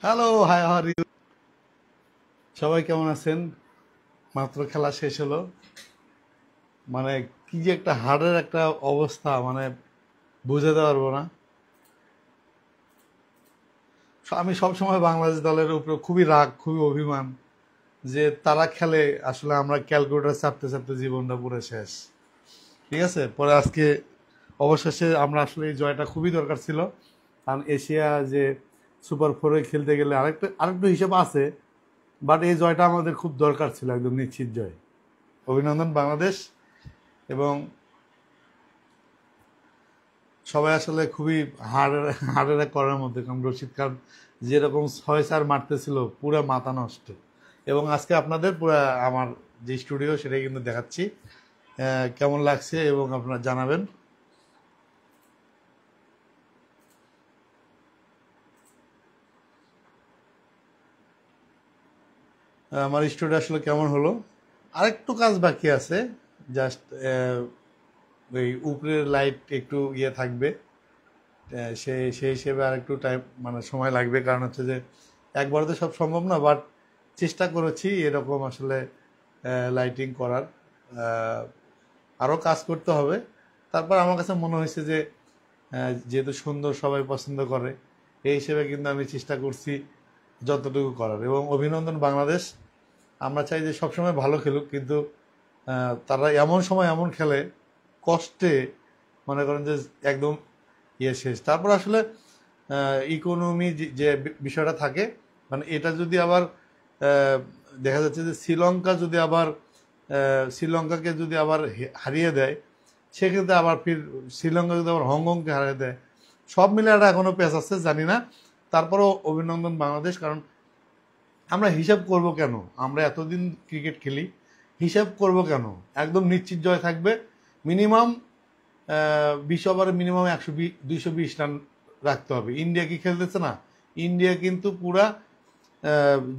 Hello, hi, how are you? সবাই কেমন আছেন? মাত্র খেলা শেষ হলো। মানে কি যে একটা হার্ডের একটা অবস্থা, মানে বুঝাতে পারবো না। আমি সব সময় বাংলাদেশ দলের উপর খুবই রাগ, খুবই অভিমান যে তারা খেলে, আসলে আমরা ক্যালকুলেটর চাপতে চাপতে জীবনটা পুরো শেষ। ঠিক আছে, পরে আজকে অবশেষে আমরা আসলে এই জয়টা খুবই দরকার ছিল। কারণ এশিয়া যে সুপার ফোরে খেলতে গেলে আরেকটু হিসেব আছে, বাট এই জয়টা আমাদের খুব দরকার ছিল, একদম নিশ্চিত জয়। অভিনন্দন বাংলাদেশ। এবং সবাই আসলে খুবই হাড়ের করার মধ্যে, কারণ রশিদ খান যেরকম 6-4 মারতেছিল, পুরো মাথা নষ্ট। এবং আজকে আপনাদের পুরো আমার যে স্টুডিও সেটাই কিন্তু দেখাচ্ছি, কেমন লাগছে এবং আপনারা জানাবেন। আমার স্টুডিও আসলে কেমন হলো, আরেকটু কাজ বাকি আছে। জাস্ট ওই উপরের লাইট একটু থাকবে, সেই হিসেবে আর একটু টাইম, মানে সময় লাগবে, কারণ হচ্ছে যে একবার তো সব সম্ভব না, বাট চেষ্টা করেছি এরকম আসলে লাইটিং করার। আরও কাজ করতে হবে। তারপর আমার কাছে মনে হয়েছে যে যেহেতু সুন্দর সবাই পছন্দ করে, এই হিসেবে কিন্তু আমি চেষ্টা করছি যতটুকু করার। এবং অভিনন্দন বাংলাদেশ। আমরা চাই যে সবসময় ভালো খেলুক, কিন্তু তারা এমন সময় এমন খেলে, কষ্টে, মনে করেন যে একদম শেষ। তারপর আসলে ইকোনমি যে বিষয়টা থাকে, মানে এটা যদি আবার দেখা যাচ্ছে যে শ্রীলঙ্কাকে যদি আবার হারিয়ে দেয়, সেক্ষেত্রে আবার শ্রীলঙ্কা যদি আবার হংকংকে হারিয়ে দেয়, সব মিলে একটা এখনো পেস আছে, জানি না। তারপরেও অভিনন্দন বাংলাদেশ। কারণ আমরা হিসাব করব কেন? আমরা এতদিন ক্রিকেট খেলি, হিসাব করব কেন? একদম নিশ্চিত জয় থাকবে। মিনিমাম 20 ওভারে মিনিমাম 220 রান রাখতে হবে। ইন্ডিয়া কি খেলতেছে না? ইন্ডিয়া কিন্তু পুরা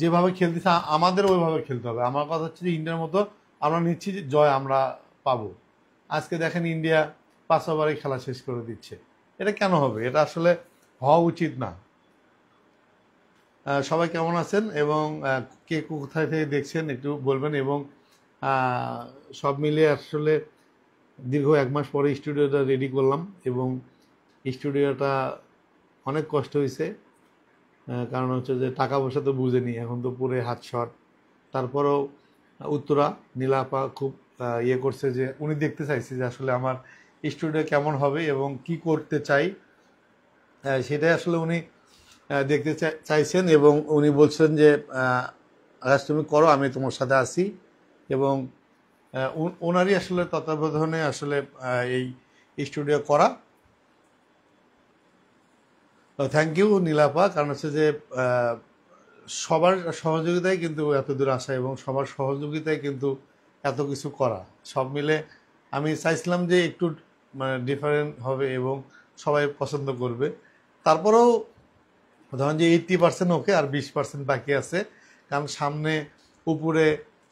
যেভাবে খেলতেছে আমাদের ওইভাবে খেলতে হবে। আমার কথা হচ্ছে যে ইন্ডিয়ার মতো আমরা নিশ্চিত জয় আমরা পাবো। আজকে দেখেন ইন্ডিয়া 5 ওভারে খেলা শেষ করে দিচ্ছে। এটা কেন হবে? এটা আসলে হওয়া উচিত না। সবাই কেমন আছেন এবং কে কোথায় থেকে দেখছেন একটু বলবেন। এবং সব মিলিয়ে আসলে দীর্ঘ 1 মাস পরে স্টুডিওটা রেডি করলাম, এবং স্টুডিওটা অনেক কষ্ট হয়েছে। কারণ হচ্ছে যে টাকা পয়সা তো বুঝেনি, এখন তো পুরো হাত শর্ট। তারপরেও উত্তরা নীলাপা খুব করছে, যে উনি দেখতে চাইছে যে আসলে আমার স্টুডিও কেমন হবে এবং কি করতে চাই, সেটাই আসলে উনি দেখতে চাইছেন। এবং উনি বলছেন যে আকাশ তুমি করো, আমি তোমার সাথে আসি। এবং ওনারই আসলে তত্ত্বাবধানে আসলে এই স্টুডিও করা। থ্যাংক ইউ নীলাপা। কারণ হচ্ছে যে সবার সহযোগিতায় কিন্তু এত দূর আসা, এবং সবার সহযোগিতায় কিন্তু এত কিছু করা, সব মিলে আমি চাইছিলাম যে একটু মানে ডিফারেন্ট হবে এবং সবাই পছন্দ করবে। তারপরেও ধরেন যে 80% ওকে, আর 20% বাকি আছে। কারণ সামনে উপরে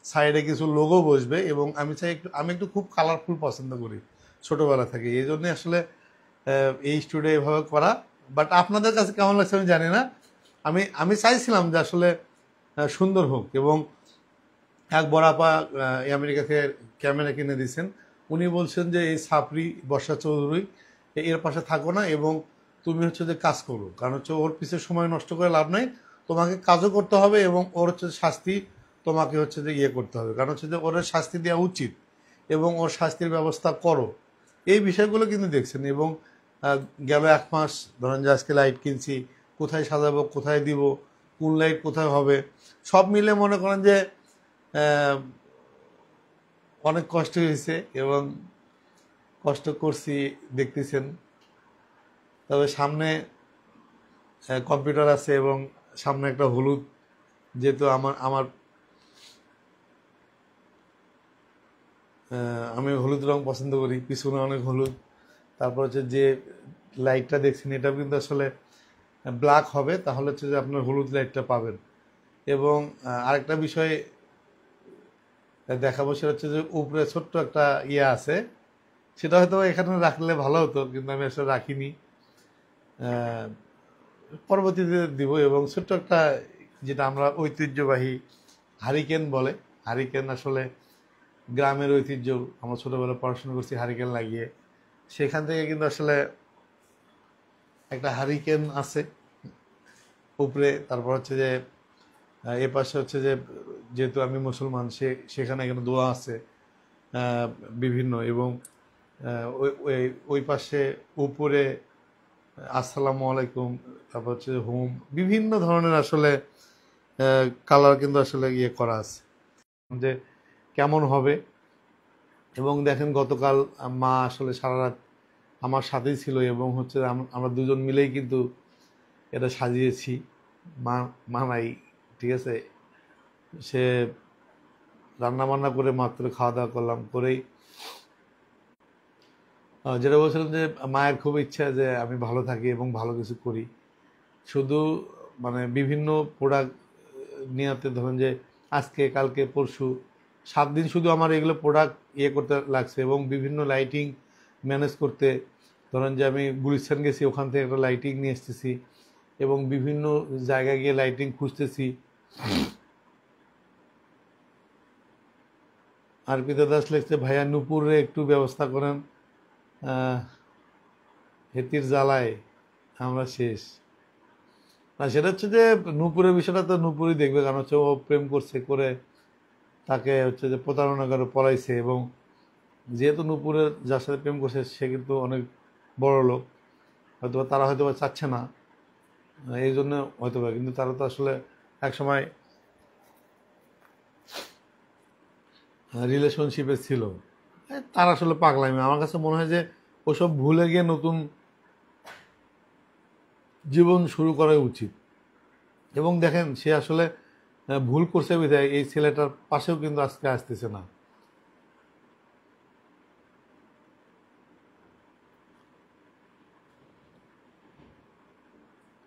সাইডে কিছু লোগো বসবে, এবং আমি চাই আমি একটু খুব কালারফুল পছন্দ করি ছোটোবেলা থেকে, এই জন্যে আসলে এই স্টুডিও এভাবে করা। বাট আপনাদের কাছে কেমন লাগছে আমি জানি না। আমি আমি চাইছিলাম যে আসলে সুন্দর হোক। এবং এক বড়াপা আমেরিকা থেকে ক্যামেরা কিনে দিয়েছেন, উনি বলছেন যে এই সাপরি বর্ষা চৌধুরী এর পাশে থাকো না, এবং তুমি হচ্ছে যে কাজ করো। কারণ হচ্ছে ওর পিছিয়ে সময় নষ্ট করে লাভ নেই, তোমাকে কাজও করতে হবে, এবং ওর হচ্ছে শাস্তি তোমাকে হচ্ছে যে করতে হবে। কারণ হচ্ছে যে ওর শাস্তি দেওয়া উচিত, এবং ওর শাস্তির ব্যবস্থা করো। এই বিষয়গুলো কিন্তু দেখছেন। এবং গেল 1 মাস ধরেন যে আজকে লাইট কিনছি, কোথায় সাজাবো, কোথায় দিব, কোন লাইট কোথায় হবে, সব মিলে মনে করেন যে অনেক কষ্ট হয়েছে, এবং কষ্ট করছি দেখতেছেন। তবে সামনে কম্পিউটার আছে, এবং সামনে একটা হলুদ, যেহেতু আমার আমার আমি হলুদ রং পছন্দ করি, পিছনে অনেক হলুদ। তারপর হচ্ছে যে লাইটটা দেখছেন, এটা কিন্তু আসলে ব্ল্যাক হবে, তাহলে হচ্ছে যে আপনার হলুদ লাইটটা পাবেন। এবং আরেকটা বিষয় দেখাবো, সেটা হচ্ছে যে উপরে ছোট্ট একটা আছে, সেটা হয়তো এখানে রাখলে ভালো হতো, কিন্তু আমি আসলে রাখিনি। পরবর্তীতে দিব। এবং ছোট্ট একটা যেটা আমরা ঐতিহ্যবাহী হারিকেন বলে, হারিকেন আসলে গ্রামের ঐতিহ্য, আমরা ছোটোবেলায় পড়াশোনা করছি হারিকেন লাগিয়ে, সেখান থেকে কিন্তু আসলে একটা হারিকেন আছে উপরে। তারপর হচ্ছে যে এ পাশে হচ্ছে যে, যেহেতু আমি মুসলমান, সেখানে এখানে দোয়া আছে বিভিন্ন, এবং ওই পাশে উপরে আসসালামু আলাইকুম, তারপর হচ্ছে হোম, বিভিন্ন ধরনের আসলে কালার কিন্তু আসলে ইয়ে করা আছে যে কেমন হবে। এবং দেখেন গতকাল মা আসলে সারা রাত আমার সাথেই ছিল, এবং হচ্ছে আমরা দুজন মিলেই কিন্তু এটা সাজিয়েছি। মা নাই, ঠিক আছে, সে রান্না বান্না করে মাত্র খাওয়া দাওয়া করলাম, করেই যেটা বলছিলাম যে মায়ের খুব ইচ্ছা যে আমি ভালো থাকি এবং ভালো কিছু করি। শুধু মানে বিভিন্ন প্রোডাক্ট নিয়েতে ধরেন যে আজকে কালকে পরশু 7 দিন শুধু আমার এগুলো প্রোডাক্ট ইয়ে করতে লাগছে, এবং বিভিন্ন লাইটিং ম্যানেজ করতে। ধরেন যে আমি গুলিস্তান গেছি, ওখান থেকে একটা লাইটিং নিয়ে এসতেছি, এবং বিভিন্ন জায়গায় গিয়ে লাইটিং খুঁজতেছি। আর পিতা দাস লিখছে, ভাইয়া নুপুরে একটু ব্যবস্থা করেন, হেতির জ্বালায় আমরা শেষ। না, সেটা হচ্ছে যে নূপুরের বিষয়টা তো নূপুরই দেখবে, কারণ হচ্ছে ও প্রেম করছে, করে তাকে হচ্ছে যে প্রতারণা করে পলাইছে, এবং যেহেতু নূপুরের যার সাথে প্রেম করছে সে কিন্তু অনেক বড় লোক, হয়তো তারা হয়তো চাচ্ছে না, এই জন্য হয়তো, কিন্তু তারা তো আসলে একসময় রিলেশনশিপে ছিল। তার আসলে পাগলামি, আমার কাছে মনে হয় যে ওসব ভুলে গিয়ে নতুন জীবন শুরু করা উচিত। এবং দেখেন সে আসলে ভুল করছে বিধায় এই ছেলেটার পাশেও কিন্তু আজকে আসতেছে না।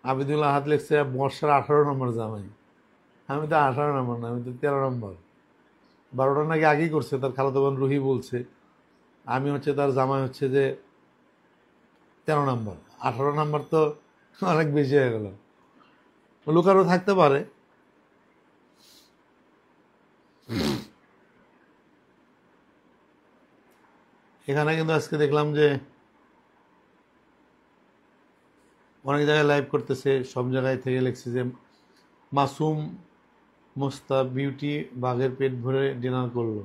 আবিদুল্লাহ হাত লিখছে, বর্ষার 18 নম্বর জামাই। আমি তো 18 নম্বর না, আমি তো 13 নম্বর। 12টা নাকি আগেই করছে, তার খালাতো বোন রুহি বলছে। আমি হচ্ছে তার জামাই হচ্ছে যে 13 নম্বর। 18 নম্বর তো অনেক বেশি হয়ে গেল। লুকারও থাকতে পারে। এখানে কিন্তু আজকে দেখলাম যে অনেক জায়গায় লাইভ করতেছে, সব জায়গায় থেকে লিখছে যে মাসুম মোস্তা বিউটি বাঘের পেট ভরে ডিনার করলো।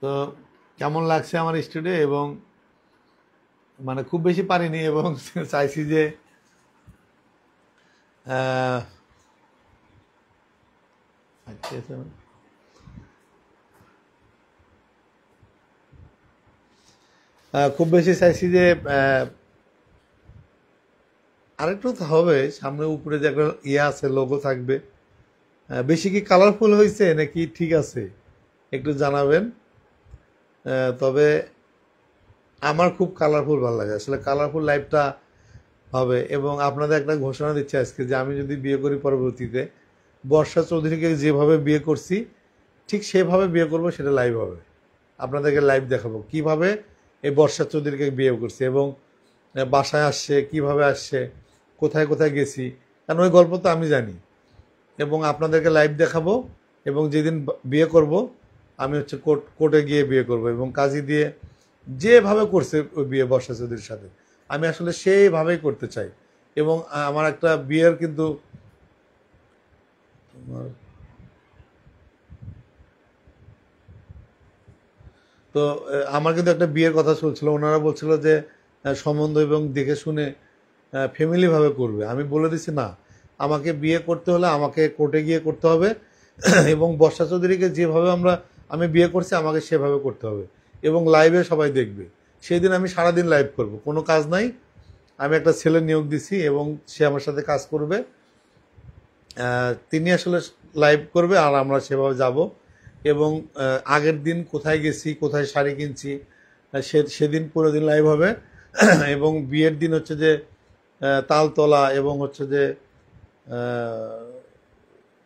তো কেমন লাগছে আমার স্টুডিও, এবং মানে খুব বেশি পারিনি, এবং চাইছি যে খুব বেশি চাইছি যে আরেকটু তো হবে, সামনে উপরে যে একটা ইয়ে আছে, লোগো থাকবে। বেশি কি কালারফুল হয়েছে নাকি ঠিক আছে একটু জানাবেন। তবে আমার খুব কালারফুল ভালো লাগে, আসলে কালারফুল লাইফটা হবে। এবং আপনাদের একটা ঘোষণা দিচ্ছি আজকে, যে আমি যদি বিয়ে করি পরবর্তীতে, বর্ষা চৌধুরীকে যেভাবে বিয়ে করছি ঠিক সেভাবে বিয়ে করব, সেটা লাইভ হবে। আপনাদেরকে লাইভ দেখাবো কিভাবে এই বর্ষা চৌধুরীকে বিয়ে করছি, এবং বাসায় আসছে, কিভাবে আসছে, কোথায় কোথায় গেছি, কারণ ওই গল্প তো আমি জানি। এবং আপনাদেরকে লাইভ দেখাবো। এবং যেদিন বিয়ে করব আমি হচ্ছে কোর্টে গিয়ে বিয়ে করব, এবং কাজী দিয়ে যেভাবে করছে ওই বিয়ে বর্ষা চৌধুরীর সাথে, আমি আসলে সেইভাবেই করতে চাই। এবং আমার একটা বিয়ের কিন্তু তো আমার কিন্তু একটা বিয়ের কথা চলছিল, ওনারা বলছিল যে সম্বন্ধ এবং দেখে শুনে ফ্যামিলিভাবে করবে। আমি বলে দিছি না, আমাকে বিয়ে করতে হলে আমাকে কোর্টে গিয়ে করতে হবে, এবং বর্ষা চৌধুরীকে যেভাবে আমি বিয়ে করছি আমাকে সেভাবে করতে হবে, এবং লাইভে সবাই দেখবে। সেই দিন আমি সারাদিন লাইভ করব, কোনো কাজ নাই। আমি একটা ছেলে নিয়োগ দিছি, এবং সে আমার সাথে কাজ করবে। তিনি আসলে লাইভ করবে, আর আমরা সেভাবে যাব। এবং আগের দিন কোথায় গেছি, কোথায় শাড়ি কিনছি, সেদিন পুরো দিন লাইভ হবে। এবং বিয়ের দিন হচ্ছে যে তালতলা, এবং হচ্ছে যে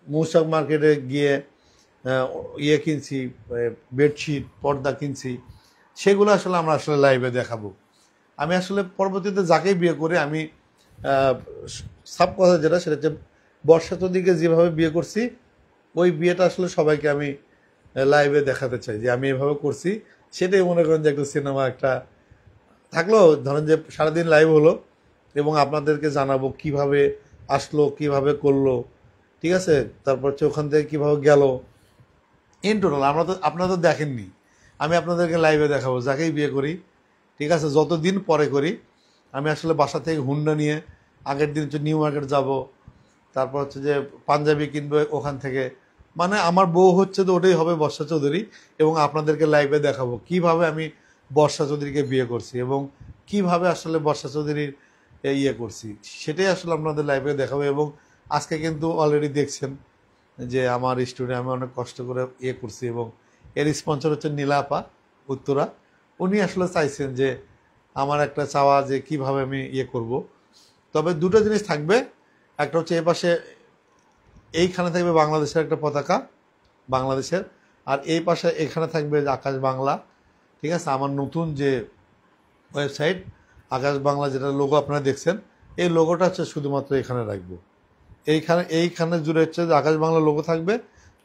মৌসাক মার্কেটে গিয়ে ইয়ে কিনছি, বেডশিট, পর্দা কিনছি, সেগুলো আসলে আমরা আসলে লাইভে দেখাবো। আমি আসলে পরবর্তীতে যাকেই বিয়ে করে আমি সাব কথা যেটা, সেটা হচ্ছে বর্ষা চৌধুরীকে যেভাবে বিয়ে করছি ওই বিয়েটা আসলে সবাইকে আমি লাইভে দেখাতে চাই যে আমি এভাবে করছি। সেটাই মনে করেন যে একটা সিনেমা একটা থাকলো, ধরেন যে সারাদিন লাইভ হলো এবং আপনাদেরকে জানাবো কিভাবে আসলো, কিভাবে করলো, ঠিক আছে, তারপর হচ্ছে ওখান থেকে কীভাবে গেল ইন টোটাল। আপনারা তো দেখেননি, আমি আপনাদেরকে লাইভে দেখাবো যাকেই বিয়ে করি, ঠিক আছে, যতদিন পরে করি। আমি আসলে বাসা থেকে হুন্ডা নিয়ে আগের দিন হচ্ছে নিউ মার্কেট যাব, তারপর হচ্ছে যে পাঞ্জাবি কিনবে ওখান থেকে, মানে আমার বউ হচ্ছে তো ওটাই হবে বর্ষা চৌধুরী, এবং আপনাদেরকে লাইভে দেখাবো কিভাবে আমি বর্ষা চৌধুরীকে বিয়ে করছি এবং কিভাবে আসলে বর্ষা চৌধুরীর ইয়ে করছি, সেটাই আসলে আপনাদের লাইভে দেখাবো। এবং আজকে কিন্তু অলরেডি দেখছেন যে আমার স্টুডিও আমি অনেক কষ্ট করে ইয়ে করছি, এবং এর স্পন্সর হচ্ছে নীলা আপা উত্তরা। উনি আসলে চাইছেন যে আমার একটা চাওয়া যে কিভাবে আমি ইয়ে করব। তবে দুটো জিনিস থাকবে, একটা হচ্ছে এপাশে এইখানে থাকবে বাংলাদেশের একটা পতাকা, বাংলাদেশের, আর এই পাশে এখানে থাকবে আকাশ বাংলা, ঠিক আছে। আমার নতুন যে ওয়েবসাইট আকাশ বাংলা, যেটা লোগো আপনারা দেখছেন, এই লোগোটা হচ্ছে শুধুমাত্র এখানে রাখবো। এইখানে জুড়ে হচ্ছে যে আকাশ বাংলা লোগো থাকবে,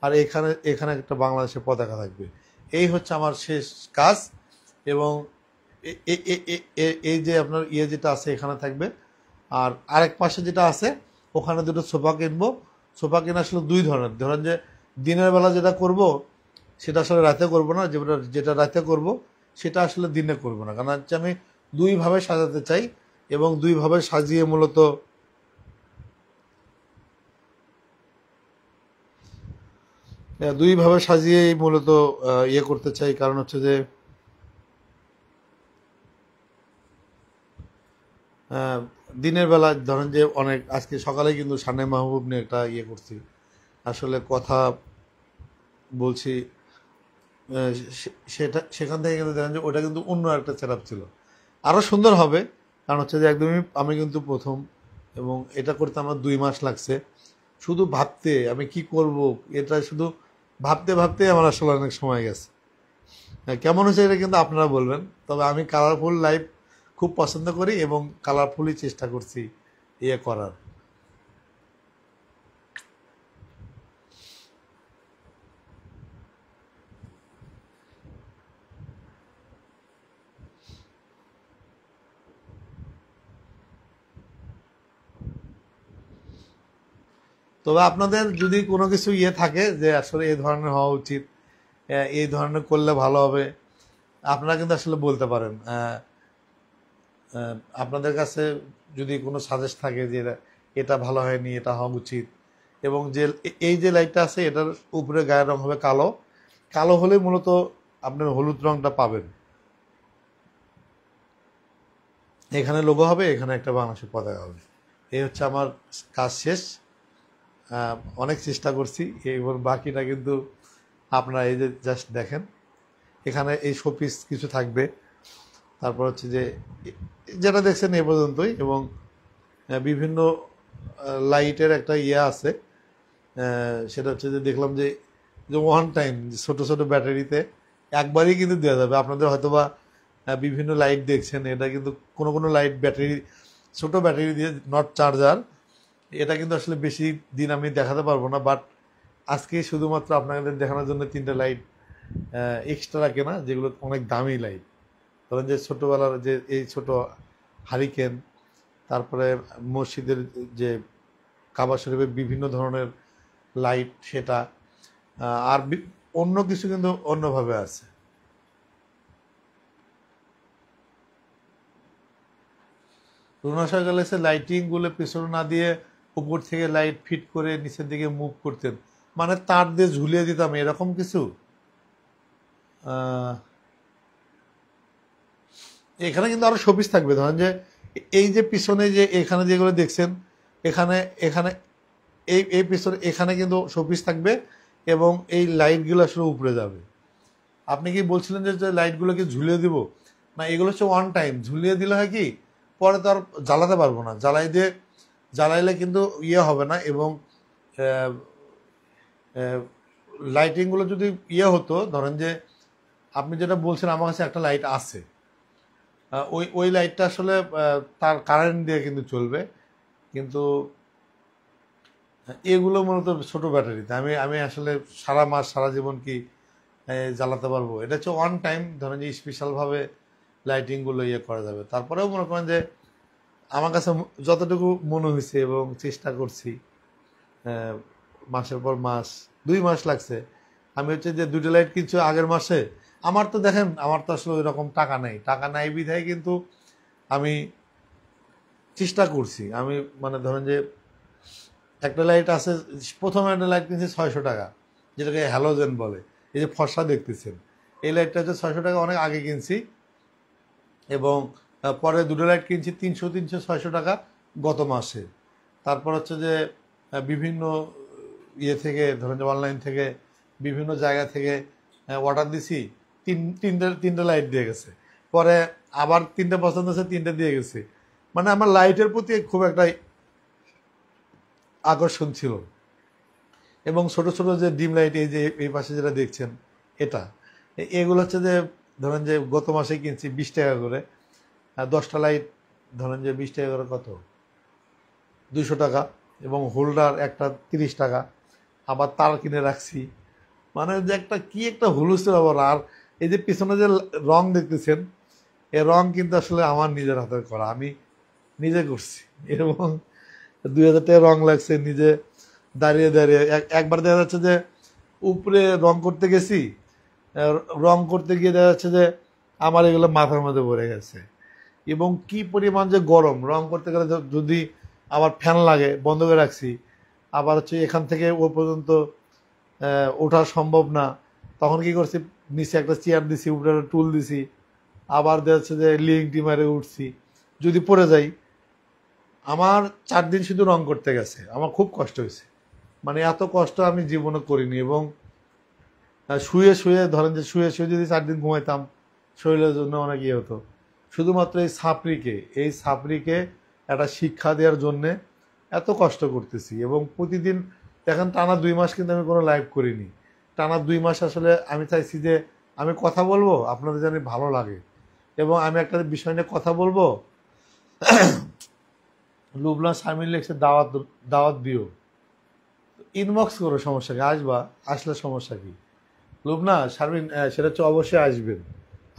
আর এখানে একটা বাংলাদেশের পতাকা থাকবে। এই হচ্ছে আমার শেষ কাজ। এবং এই যে আপনার ইয়ে যেটা আছে এখানে থাকবে, আর আরেক পাশে যেটা আছে ওখানে দুটো সোফা কিনবো। সোফা কিনা আসলে দুই ধরনের, ধরেন যে দিনের বেলা যেটা করব সেটা আসলে রাতে করব না, যেটা রাতে করব সেটা আসলে দিনে করব না, কারণ হচ্ছে আমি দুইভাবে সাজাতে চাই এবং দুইভাবে সাজিয়ে মূলত ইয়ে করতে চাই। কারণ হচ্ছে যে দিনের বেলা ধরেন যে অনেক, আজকে সকালে কিন্তু সানে মাহবুব নিয়ে একটা ইয়ে করছি, আসলে কথা বলছি, সেখান থেকে কিন্তু দেখেন যে ওটা কিন্তু অন্য একটা সেট আপ ছিল, আরও সুন্দর হবে। কারণ হচ্ছে যে একদমই আমি কিন্তু প্রথম, এবং এটা করতে আমার 2 মাস লাগছে শুধু ভাবতে আমি কি করব, এটা শুধু ভাবতে ভাবতে আমার আসলে অনেক সময় গেছে। কেমন হয়েছে এটা কিন্তু আপনারা বলবেন। তবে আমি কালারফুল লাইফ খুব পছন্দ করি এবং কালারফুলই চেষ্টা করছি ইয়ে করার। তবে আপনাদের যদি কোনো কিছু ইয়ে থাকে যে আসলে এই ধরনের হওয়া উচিত, এই ধরনের করলে ভালো হবে, আপনারা কিন্তু আসলে বলতে পারেন। আপনাদের কাছে যদি কোনো সাজেস্ট থাকে যে এটা ভালো হয়নি, এটা হওয়া উচিত, এবং যে এই যে লাইটটা আছে এটার উপরে গায়ের রং হবে কালো, কালো হলে মূলত আপনার হলুদ রংটা পাবেন। এখানে লোগো হবে, এখানে একটা বাংলাদেশের পতাকা হবে। এই হচ্ছে আমার কাজ শেষ। অনেক চেষ্টা করছি, এবং বাকিটা কিন্তু আপনারা এই যে জাস্ট দেখেন, এখানে এই শোপিস কিছু থাকবে, তারপর হচ্ছে যে যেটা দেখছেন এ পর্যন্তই, এবং বিভিন্ন লাইটের একটা ইয়ে আছে, সেটা হচ্ছে যে দেখলাম যে ওয়ান টাইম ছোটো ছোটো ব্যাটারিতে একবারই কিন্তু দেওয়া যাবে। আপনাদের হয়তোবা বিভিন্ন লাইট দেখছেন, এটা কিন্তু কোনো কোনো লাইট ব্যাটারি, ছোটো ব্যাটারি দিয়ে, নট চার্জার, এটা কিন্তু আসলে বেশি দিন আমি দেখাতে পারবো না। বাট আজকে শুধুমাত্র আপনাদের দেখানোর জন্য 3টে লাইট এক্সট্রা কেনা, যেগুলো অনেক দামি লাইট। ধরেন যে ছোটোবেলার যে এই ছোটো হারিকেন, তারপরে মসজিদের যে কাবা শরীফের বিভিন্ন ধরনের লাইট, সেটা আর অন্য কিছু কিন্তু অন্যভাবে আছে। রুনা গ্যালাক্সি লাইটিংগুলো পেছনে না দিয়ে উপর থেকে লাইট ফিট করে নিচের দিকে মুভ করতেন, মানে তার দিয়ে ঝুলিয়ে দিতাম এরকম কিছু। এখানে কিন্তু আরো শোপিস থাকবে, ধরেন যে এই যে পিছনে যে এখানে যেগুলো দেখছেন, এখানে এখানে এই পিছনে এখানে কিন্তু শোপিস থাকবে, এবং এই লাইটগুলো আসলে উপরে যাবে। আপনি কি বলছিলেন যে লাইটগুলোকে ঝুলিয়ে দিব না, এগুলো হচ্ছে ওয়ান টাইম, ঝুলিয়ে দিলে হয় কি পরে তো আর জ্বালাতে পারবো না, জ্বালাইলে কিন্তু ইয়ে হবে না, এবং লাইটিংগুলো যদি হতো, ধরেন যে আপনি যেটা বলছেন আমার কাছে একটা লাইট আছে, ওই লাইটটা আসলে তার কারেন্ট দিয়ে কিন্তু চলবে, কিন্তু এগুলো মূলত ছোট ব্যাটারিতে আমি আমি আসলে সারা মাস সারা জীবন কি জ্বালাতে পারবো? এটা হচ্ছে ওয়ান টাইম, ধরেন যে স্পেশালভাবে লাইটিংগুলো করা যাবে। তারপরেও মনে করেন যে আমার কাছে যতটুকু মনে হয়েছে এবং চেষ্টা করছি, মাসের পর মাস, 2 মাস লাগছে। আমি হচ্ছে যে 2টা লাইট কিনছি আগের মাসে। আমার তো দেখেন, আমার তো আসলে ওই রকম টাকা নাই বিধায় কিন্তু আমি চেষ্টা করছি। আমি মানে ধরেন যে একটা লাইট আছে, প্রথমে একটা লাইট কিনছি 600 টাকা, যেটাকে হ্যালোজেন বলে, এই যে ফর্সা দেখতেছেন, এই লাইটটা হচ্ছে 600 টাকা, অনেক আগে কিনছি। এবং পরে 2টা লাইট কিনছি 300 600 টাকা গত মাসে। তারপর হচ্ছে যে বিভিন্ন থেকে, ধরেন যে অনলাইন থেকে, বিভিন্ন জায়গা থেকে অর্ডার দিছি, তিনটে লাইট দিয়ে গেছে। পরে আবার 3টে পছন্দ হচ্ছে, 3টে দিয়ে গেছে। মানে আমার লাইটের প্রতি খুব একটা আকর্ষণ ছিল। এবং ছোট ছোট যে ডিম লাইট, এই যে এই পাশে যেটা দেখছেন, এগুলো হচ্ছে যে ধরেন যে গত মাসে কিনছি 20 টাকা করে। 10টা লাইট ধরেন যে 20 টাকা করে, কত, 200 টাকা। এবং হোল্ডার একটা 30 টাকা। আবার তার কিনে রাখছি। মানে যে একটা হুলুস্থুল ব্যাপার। আর এই যে পিছনে যে রং দেখতেছেন, এই রং কিন্তু আসলে আমার নিজের হাতে করা, আমি নিজে করছি। এবং 2000 টাকা রং লাগছে নিজে দাঁড়িয়ে দাঁড়িয়ে। একবার দেখা যাচ্ছে যে উপরে রং করতে গেছি, রং করতে গিয়ে দেখা যাচ্ছে যে আমার এগুলো মাথার মধ্যে ভরে গেছে। এবং কি পরিমাণ যে গরম, রং করতে গেলে যদি আবার ফ্যান লাগে, বন্ধ করে রাখছি। আবার হচ্ছে এখান থেকে ও পর্যন্ত ওঠা সম্ভব না, তখন কি করছি, নিচে একটা চেয়ার দিছি, উপরে একটা টুল দিছি, আবার দেখা যাচ্ছে যে লিঙ্কটি মারে উঠছি, যদি পড়ে যাই। আমার 4 দিন শুধু রং করতে গেছে, আমার খুব কষ্ট হয়েছে। মানে এত কষ্ট আমি জীবনে করিনি। এবং শুয়ে শুয়ে, ধরেন যে শুয়ে শুয়ে যদি 4 দিন ঘুমাইতাম, শরীরের জন্য অনেক হতো। শুধুমাত্র এই ছাপড়িকে একটা শিক্ষা দেওয়ার জন্যে এত কষ্ট করতেছি। এবং প্রতিদিন দেখেন, টানা 2 মাস কিন্তু আমি কোনো লাইভ করিনি। টানা 2 মাস আসলে আমি চাইছি যে আমি কথা বলবো, আপনাদের জানি ভালো লাগে, এবং আমি একটা বিষয় নিয়ে কথা বলবো। লুবনা শামিল লিখছে দাওয়াত দাওয়াত দিও, ইনবক্স করো, সমস্যা কি, আসলে সমস্যা কি? লুবনা শারমিন, সেটা হচ্ছে অবশ্যই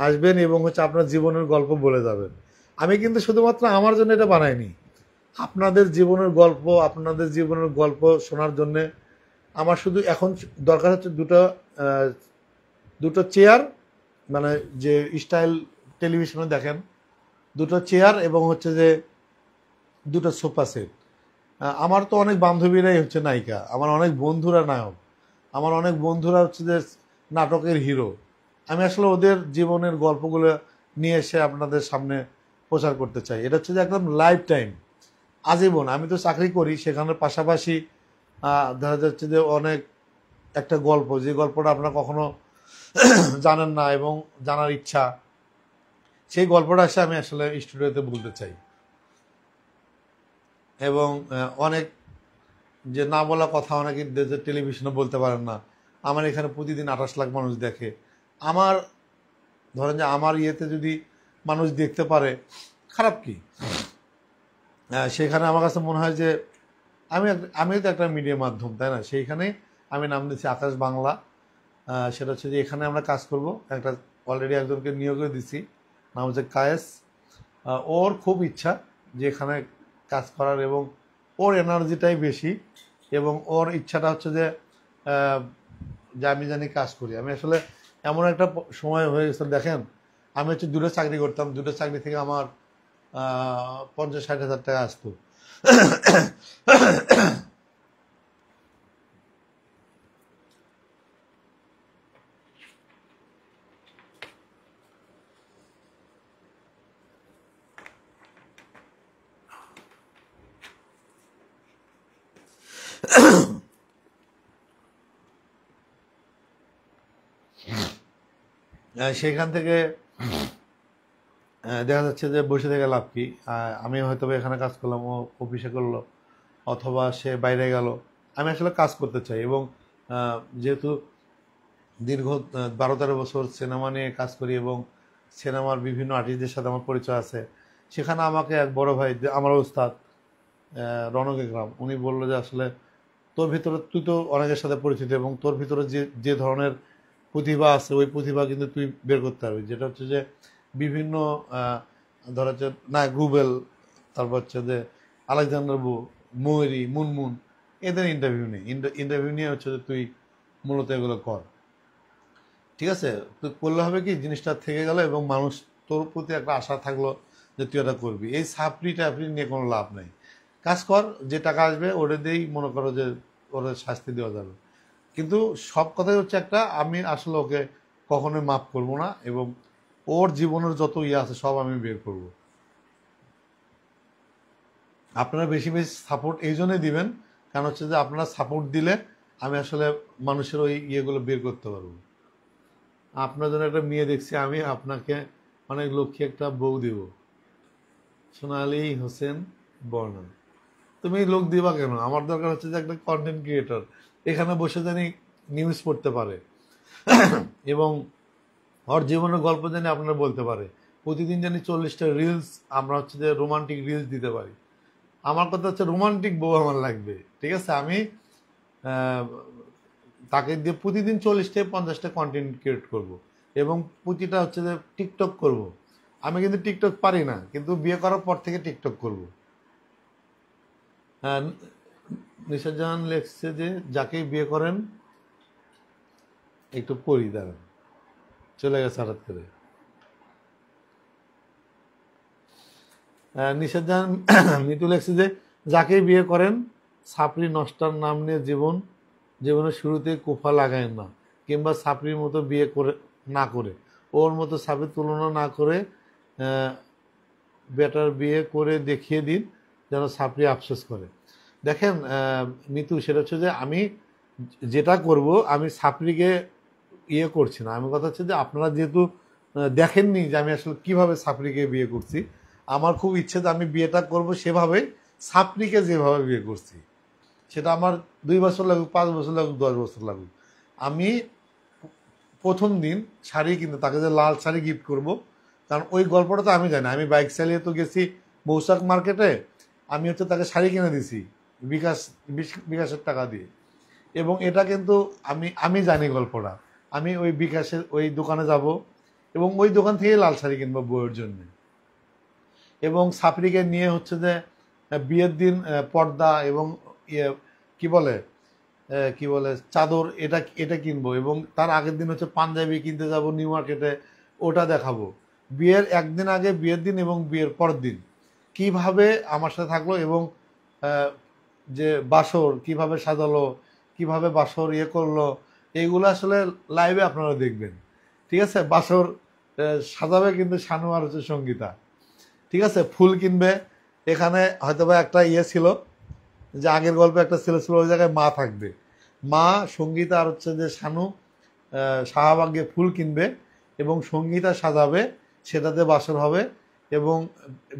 আসবেন এবং হচ্ছে আপনার জীবনের গল্প বলে যাবেন। আমি কিন্তু শুধুমাত্র আমার জন্য এটা বানাইনি, আপনাদের জীবনের গল্প শোনার জন্যে। আমার শুধু এখন দরকার হচ্ছে দুটো চেয়ার, মানে যে স্টাইল টেলিভিশনে দেখেন, দুটো চেয়ার এবং হচ্ছে যে দুটো সোফা সেট। আমার তো অনেক বান্ধবীরাই হচ্ছে নায়িকা, আমার অনেক বন্ধুরা নায়ক, আমার অনেক বন্ধুরা হচ্ছে যে নাটকের হিরো। আমি আসলে ওদের জীবনের গল্পগুলো নিয়ে এসে আপনাদের সামনে প্রচার করতে চাই। এটা হচ্ছে যে একদম লাইফ টাইম, আজীবন। আমি তো চাকরি করি, সেখানের পাশাপাশি দেখা যাচ্ছে যে অনেক একটা গল্প, যে গল্পটা আপনারা কখনো জানেন না এবং জানার ইচ্ছা, সেই গল্পটা এসে আমি আসলে স্টুডিওতে বলতে চাই। এবং অনেক যে না বলা কথা অনেকে টেলিভিশনে বলতে পারেন না। আমার এখানে প্রতিদিন 28 লাখ মানুষ দেখে। আমার ধরেন যে আমার যদি মানুষ দেখতে পারে, খারাপ কি? সেখানে আমার কাছে মনে হয় যে আমিও তো একটা মিডিয়া মাধ্যম, তাই না? সেইখানে আমি নাম দিচ্ছি আকাশ বাংলা। সেটা হচ্ছে যে এখানে আমরা কাজ করব। একটা অলরেডি একজনকে নিয়োগও দিছি, নাম হচ্ছে কায়েস। ওর খুব ইচ্ছা যে এখানে কাজ করার, এবং ওর এনার্জিটাই বেশি, এবং ওর ইচ্ছাটা হচ্ছে যে আমি জানি কাজ করি। আমি আসলে এমন একটা সময় হয়ে গেছে, দেখেন, আমি হচ্ছে 2টা চাকরি করতাম, 2টা চাকরি থেকে আমার 50-60 হাজার টাকা আসতো। সেখান থেকে দেখা যাচ্ছে যে বসে থেকে লাভ কি? আমি হয়তো এখানে কাজ করলাম, ও অফিসে করলো, অথবা সে বাইরে গেল। আমি আসলে কাজ করতে চাই। এবং যেহেতু দীর্ঘ 12-13 বছর সিনেমা নিয়ে কাজ করি এবং সিনেমার বিভিন্ন আর্টিস্টদের সাথে আমার পরিচয় আছে। সেখানে আমাকে এক বড় ভাই, আমার ওস্তাদ রনক একরাম, উনি বললো যে আসলে তোর ভিতরে, তুই তো অনেকের সাথে পরিচিত এবং তোর ভিতরে যে যে ধরনের প্রতিভা আছে ওই প্রতিভা কিন্তু তুই বের করতে পারবি, যেটা হচ্ছে যে বিভিন্ন ধর হচ্ছে নায়ক রুবেল, তারপর হচ্ছে যে আলেকজান্ডার বু, ময়ূরী, মুনমুন, এদের ইন্টারভিউ নিয়ে হচ্ছে যে তুই মূলত এগুলো কর। ঠিক আছে, তুই করলে হবে কি, জিনিসটা থেকে গেল এবং মানুষ তোর প্রতি একটা আশা থাকলো যে তুই এটা করবি। এই সাপড়ি টাপড়ি নিয়ে কোনো লাভ নেই। কাজ কর, যে টাকা আসবে ওটা দিয়েই মনে করো যে ওরা শাস্তি দেওয়া যাবে। কিন্তু সব কথাই হচ্ছে একটা, আমি আসলে ওকে কখনোই মাফ করব না এবং ওর জীবনের যত ইয়ে আছে সব আমি বের করব। আপনারা বেশি বেশি সাপোর্ট এই জন্যই দিবেন, কারণ হচ্ছে যে আপনারা সাপোর্ট দিলে আমি আসলে মানুষের ওই ইয়েগুলো বের করতে পারবো। আপনার জন্য একটা মেয়ে দেখছি আমি, আপনাকে অনেক লক্ষ্মী একটা বউ দিব। সোনালী হোসেন বর্ণা। তুমি লোক দিবা কেন? আমার দরকার হচ্ছে যে একটা কন্টেন্ট ক্রিয়েটর এখানে বসে জানি নিউজ পড়তে পারে এবং ওর জীবনের গল্প জানি আপনারা বলতে পারে। প্রতিদিন জানি 40টা রিলস আমরা হচ্ছে যে রোমান্টিক রিলস দিতে পারি। আমার কথা হচ্ছে রোমান্টিক বউ আমার লাগবে। ঠিক আছে, আমি তাকে দিয়ে প্রতিদিন 40-50টা কন্টেন্ট ক্রিয়েট করব এবং প্রতিটা হচ্ছে যে টিকটক করব। আমি কিন্তু টিকটক পারি না, কিন্তু বিয়ে করার পর থেকে টিকটক করব। নিশা জাহান লেখছে যে যাকেই বিয়ে করেন, একটু পড়ি, দাঁড়ান, চলে গেছে হঠাৎ করে। নিশা জাহান মিতু লেখছে যে যাকেই বিয়ে করেন, ছাপড়ি নষ্টার নাম নিয়ে জীবনের শুরুতে কোফা লাগায়েন না, কিংবা ছাপড়ির মতো বিয়ে করে না করে, ওর মতো ছাপড়ির তুলনা না করে বেটার বিয়ে করে দেখিয়ে দিন, যেন ছাপড়ি আফসোস করে। দেখেন মিতু, সেটা হচ্ছে যে আমি যেটা করব, আমি ছাপড়িকে ইয়ে করছি না। আমি কথা হচ্ছে যে আপনারা যেহেতু দেখেননি যে আমি আসলে কিভাবে ছাপড়িকে বিয়ে করছি, আমার খুব ইচ্ছে যে আমি বিয়েটা করব সেভাবে ছাপড়িকে যেভাবে বিয়ে করছি। সেটা আমার 2 বছর লাগুক, 5 বছর লাগুক, 10 বছর লাগুক। আমি প্রথম দিন শাড়ি কিনতে তাকে যে লাল শাড়ি গিফট করব, কারণ ওই গল্পটা তো আমি জানি। আমি বাইক চালিয়ে তো গেছি মৌসাক মার্কেটে, আমি হচ্ছে তাকে শাড়ি কিনে দিছি বিকাশের টাকা দিয়ে। এবং এটা কিন্তু আমি জানি গল্পটা। আমি ওই বিকাশের ওই দোকানে যাব এবং ওই দোকান থেকে লাল শাড়ি কিনবো বউয়ের জন্য। এবং ছাপড়িকে নিয়ে হচ্ছে যে বিয়ের দিন পর্দা এবং ইয়ে কি বলে চাদর, এটা কিনবো এবং তার আগের দিন হচ্ছে পাঞ্জাবি কিনতে যাব নিউ মার্কেটে, ওটা দেখাবো। বিয়ের একদিন আগে, বিয়ের দিন এবং বিয়ের পরের দিন কিভাবে আমার সাথে থাকলো এবং যে বাসর কিভাবে সাজালো, কিভাবে বাসর ইয়ে করলো, এইগুলো আসলে লাইভে আপনারা দেখবেন। ঠিক আছে, বাসর সাজাবে কিন্তু শানু আর হচ্ছে সঙ্গীতা। ঠিক আছে, ফুল কিনবে। এখানে হয়তোবা একটা ইয়ে ছিল যে আগের গল্পে একটা ছেলে ছিল, ওই জায়গায় মা থাকবে, মা, সঙ্গীতা আর হচ্ছে যে শানু শাহবাগে ফুল কিনবে এবং সঙ্গীতা সাজাবে, সেটাতে বাসর হবে। এবং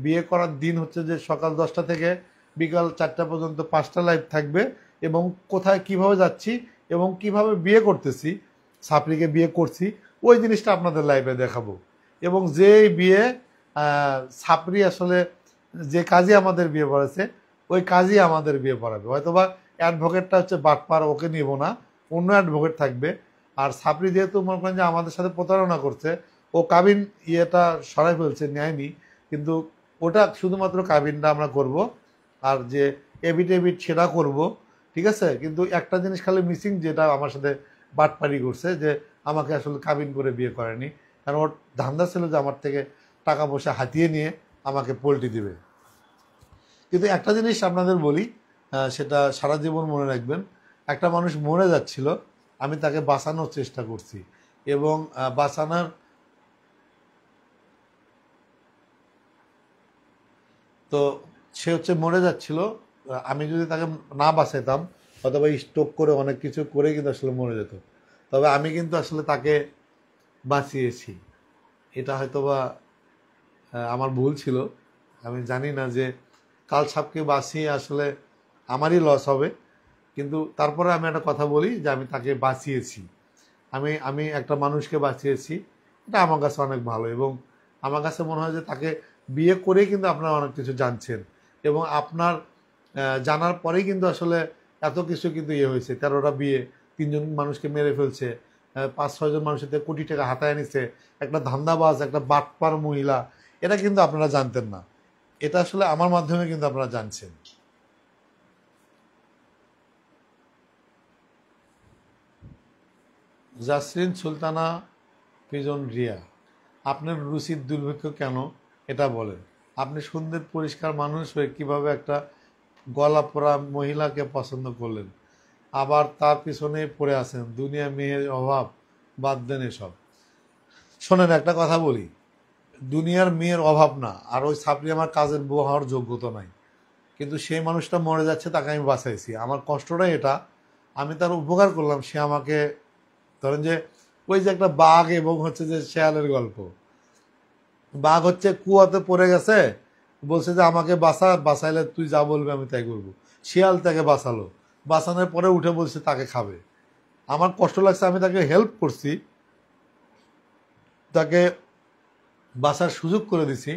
বিয়ে করার দিন হচ্ছে যে সকাল 10টা থেকে বিকাল 4টা পর্যন্ত 5টা লাইভ থাকবে এবং কোথায় কিভাবে যাচ্ছি এবং কিভাবে বিয়ে করতেছি, ছাপড়িকে বিয়ে করছি, ওই জিনিসটা আপনাদের লাইভে দেখাবো। এবং যে বিয়ে ছাপড়ি আসলে যে কাজই আমাদের বিয়ে পড়েছে ওই কাজই আমাদের বিয়ে পড়াবে। হয়তোবা অ্যাডভোকেটটা হচ্ছে বাটপার, ওকে নিব না, অন্য অ্যাডভোকেট থাকবে। আর ছাপড়ি যেহেতু মনে করেন যে আমাদের সাথে প্রতারণা করছে, ও কাবিন ইয়েটা সরাই ফেলছে, নেয়নি, কিন্তু ওটা শুধুমাত্র কাবিনটা আমরা করব আর যে এভিডেভিট সেটা করব। ঠিক আছে, কিন্তু একটা জিনিস খালি মিসিং, যেটা আমার সাথে বাটপারি করছে, যে আমাকে আসলে কাবিন করে বিয়ে করেনি, কারণ ওর ধান্দা ছিল যে আমার থেকে টাকা পয়সা হাতিয়ে নিয়ে আমাকে পোল্টি দিবে। কিন্তু একটা জিনিস আপনাদের বলি, সেটা সারা জীবন মনে রাখবেন, একটা মানুষ মরে যাচ্ছিল, আমি তাকে বাঁচানোর চেষ্টা করছি এবং বাঁচানোর তো সে হচ্ছে মরে যাচ্ছিল, আমি যদি তাকে না বাঁচাইতাম অথবা স্ট্রোক করে অনেক কিছু করে কিন্তু আসলে মরে যেত। তবে আমি কিন্তু আসলে তাকে বাঁচিয়েছি। এটা হয়তোবা আমার ভুল ছিল। আমি জানি না যে কাল সাপকে বাঁচিয়ে আসলে আমারই লস হবে, কিন্তু তারপরে আমি একটা কথা বলি যে আমি তাকে বাঁচিয়েছি আমি আমি একটা মানুষকে বাঁচিয়েছি, এটা আমার কাছে অনেক ভালো। এবং আমার কাছে মনে হয় যে তাকে বিয়ে করেই কিন্তু আপনারা অনেক কিছু জানছেন, এবং আপনার জানার পরেই কিন্তু আসলে এত কিছু কিন্তু ইয়ে হয়েছে। 13টা বিয়ে, 3জন মানুষকে মেরে ফেলছে, 5-6জন মানুষের থেকে কোটি টাকা হাতায় নিছে, একটা ধান্দাবাজ, একটা বাটপার মহিলা, এটা কিন্তু আপনারা জানতেন না। এটা আসলে আমার মাধ্যমে কিন্তু আপনারা জানছেন। জাসরিন সুলতানা পিজন রিয়া, আপনার রুচির দুর্ভিক্ষ কেন এটা বলেন। আপনি সুন্দর পরিষ্কার মানুষ হয়ে কিভাবে একটা গলা পোড়া মহিলাকে পছন্দ করলেন, আবার তার পিছনে পড়ে আছেন। দুনিয়া মেয়ের অভাব, বাদ দেন এসব। শোনেন, একটা কথা বলি, দুনিয়ার মেয়ের অভাব না, আর ওই ছাপড়ি আমার কাজের বউ হওয়ার যোগ্যতা নাই, কিন্তু সেই মানুষটা মরে যাচ্ছে, তাকে আমি বাঁচাইছি। আমার কষ্টটাই এটা, আমি তার উপকার করলাম, সে আমাকে, ধরেন যে ওই যে একটা বাঘ এবং হচ্ছে যে শেয়ালের গল্প, বাঘ হচ্ছে কুয়াতে পড়ে গেছে, বলছে যে আমাকে বাঁচাইলে তুই যা বলবি আমি তাই করবো। শিয়াল তাকে বাঁচালো, বাঁচানোর পরে উঠে বলছে তাকে খাবে। আমার কষ্ট লাগছে, আমি তাকে হেল্প করছি, তাকে বাঁচার সুযোগ করে দিছি,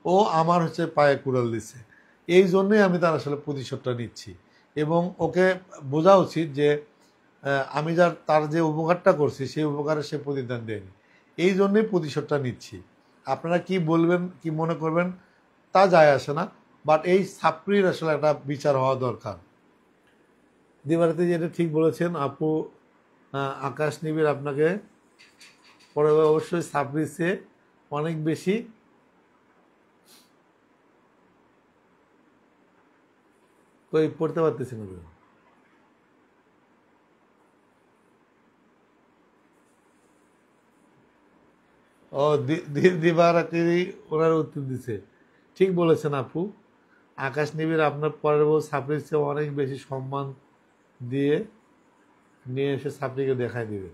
ও আমার হচ্ছে পায়ে কুড়াল দিচ্ছে। এই জন্যই আমি তার আসলে প্রতিশোধটা নিচ্ছি, এবং ওকে বোঝা উচিত যে আমি তার যে উপকারটা করছি সেই উপকারে সে প্রতিদান দেয়নি, এই জন্যই প্রতিশোধটা নিচ্ছি। আপনারা কি বলবেন, কি মনে করবেন তা যায় আসে না, বাট এই ছাপড়ির আসলে একটা বিচার হওয়া দরকার। দিবারাতে যেটা ঠিক বলেছেন আপু, আকাশ নিবিড় আপনাকে পরে অবশ্যই ছাপড়ির চেয়ে অনেক বেশি পড়তে পারতেছি না। ও, দিবারাতি ওনার উত্তর দিছে। ঠিক বলেছেন আপু, আকাশ নিবিড় আপনার পরের বউ ছাপড়ির চেয়ে অনেক বেশি সম্মান দিয়ে নিয়ে এসে ছাপড়িকে দেখাই দিবে।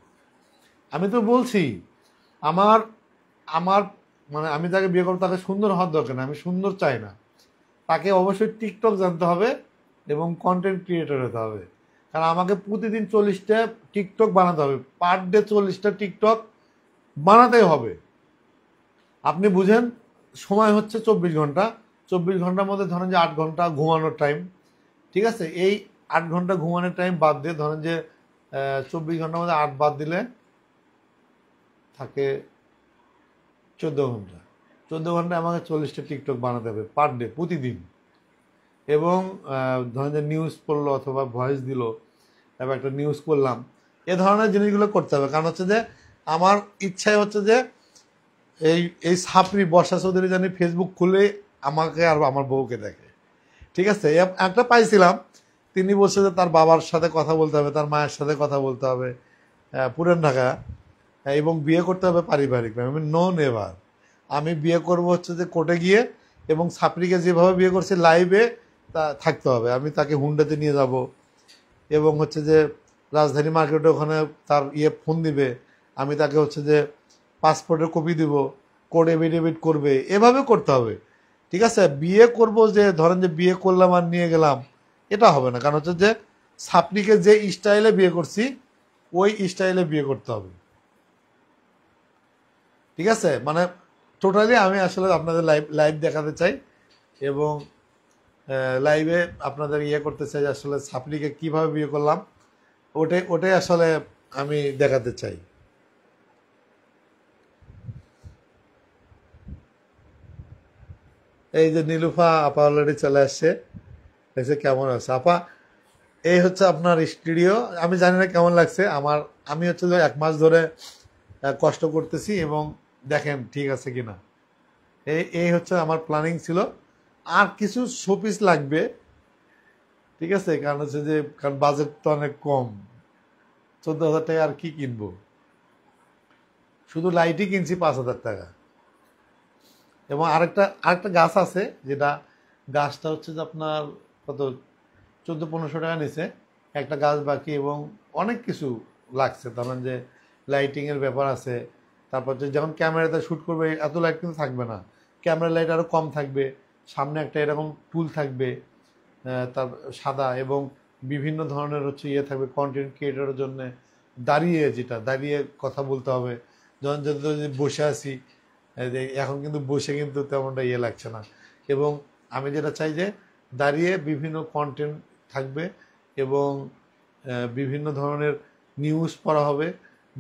আমি তো বলছি, আমার আমার মানে আমি যাকে বিয়ে করবো তাকে সুন্দর হওয়ার দরকার না, আমি সুন্দর চাই না, তাকে অবশ্যই টিকটক জানতে হবে এবং কন্টেন্ট ক্রিয়েটর হতে হবে। কারণ আমাকে প্রতিদিন 40টা টিকটক বানাতে হবে, পার ডে 40টা টিকটক বানাতেই হবে। আপনি বুঝেন, সময় হচ্ছে 24 ঘন্টা, 24 ঘন্টার মধ্যে ধরেন যে 8 ঘন্টা ঘুমানোর টাইম, ঠিক আছে? এই 8 ঘন্টা ঘুমানোর টাইম বাদ দিয়ে ধরেন যে 24 ঘন্টার মধ্যে 8 বাদ দিলে থাকে 14 ঘন্টা। 14 ঘন্টায় আমাকে 40টা টিকটক বানাতে হবে পার ডে, প্রতিদিন। এবং ধরেন যে নিউজ পড়লো অথবা ভয়েস দিল, এবার একটা নিউজ করলাম, এ ধরনের জিনিসগুলো করতে হবে। কারণ হচ্ছে যে আমার ইচ্ছাই হচ্ছে যে এই এই ছাপড়ি বর্ষা চৌধুরী জানি ফেসবুক খুলে আমাকে আর আমার বউকে দেখে, ঠিক আছে? একটা পাইছিলাম, তিনি বলছে যে তার বাবার সাথে কথা বলতে হবে, তার মায়ের সাথে কথা বলতে হবে, পুরান ঢাকা, এবং বিয়ে করতে হবে পারিবারিক। আমি নো নেভার, আমি বিয়ে করব হচ্ছে যে কোর্টে গিয়ে, এবং ছাপড়িকে যেভাবে বিয়ে করছে লাইভে তা থাকতে হবে। আমি তাকে হুন্ডাতে নিয়ে যাব, এবং হচ্ছে যে রাজধানী মার্কেটে ওখানে তার ফোন দিবে, আমি তাকে হচ্ছে যে পাসপোর্টের কপি দিব, কোর্ট এফিডেভিট করবে, এভাবে করতে হবে, ঠিক আছে? বিয়ে করব যে ধরেন যে বিয়ে করলাম আর নিয়ে গেলাম, এটা হবে না। কারণ হচ্ছে যে ছাপড়িকে যে স্টাইলে বিয়ে করছি ওই স্টাইলে বিয়ে করতে হবে, ঠিক আছে? মানে টোটালি আমি আসলে আপনাদের লাইভ লাইভ দেখাতে চাই, এবং লাইভে আপনাদের করতে চাই আসলে ছাপড়িকে কিভাবে বিয়ে করলাম, ওটাই আসলে আমি দেখাতে চাই। এই যে নীলুফা আপা অলরেডি চলে আসছে, দেখছে কেমন আছে আপা। এই হচ্ছে আপনার স্টুডিও, আমি জানি না কেমন লাগছে আমার। আমি হচ্ছে যে 1 মাস ধরে কষ্ট করতেছি, এবং দেখেন ঠিক আছে কিনা। এই হচ্ছে আমার প্ল্যানিং ছিল। আর কিছু শোপিস লাগবে, ঠিক আছে? কারণ হচ্ছে যে কারণ বাজেট তো অনেক কম, 14,000 টাকা আর কি কিনবো, শুধু লাইটই কিনছি 5,000 টাকা। এবং আরেকটা গাছ আছে, যেটা গাছটা হচ্ছে যে আপনার কত 1400-1500 টাকা নিছে, একটা গাছ বাকি, এবং অনেক কিছু লাগছে। ধরেন যে লাইটিংয়ের ব্যাপার আছে, তারপর যে যখন ক্যামেরাতে শ্যুট করবে এত লাইট কিন্তু থাকবে না, ক্যামেরা লাইট আরও কম থাকবে, সামনে একটা এরকম টুল থাকবে তার সাদা, এবং বিভিন্ন ধরনের হচ্ছে থাকবে কন্টেন্ট ক্রিয়েটরের জন্য দাঁড়িয়ে, যেটা দাঁড়িয়ে কথা বলতে হবে, যখন যদি বসে আছি, এখন কিন্তু বসে কিন্তু তেমনটা ইয়ে লাগছে না। এবং আমি যেটা চাই যে দাঁড়িয়ে বিভিন্ন কন্টেন্ট থাকবে এবং বিভিন্ন ধরনের নিউজ পড়া হবে,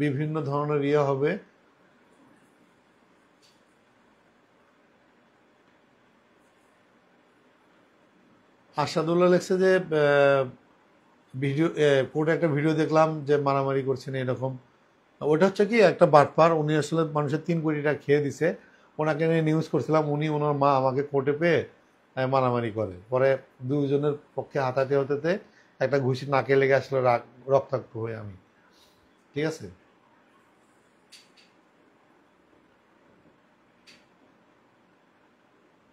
বিভিন্ন ধরনের ইয়ে হবে। আসাদুল্লাহ লেখছে যে ভিডিও কোর্টে একটা ভিডিও দেখলাম যে মারামারি করছেন এরকম। ওটা হচ্ছে কি একটা বাটপার, উনি আসলে মানুষের 3 কোটি টাকা খেয়ে দিছে, ওনাকে নিয়ে নিউজ করছিলাম, উনি ওনার মা আমাকে কোর্টে পেয়ে মারামারি করে, পরে দুজনের পক্ষে হাতাহাতি হতে একটা ঘুষি নাকে লেগে আসলে রক্তাক্ত হয়ে আমি, ঠিক আছে।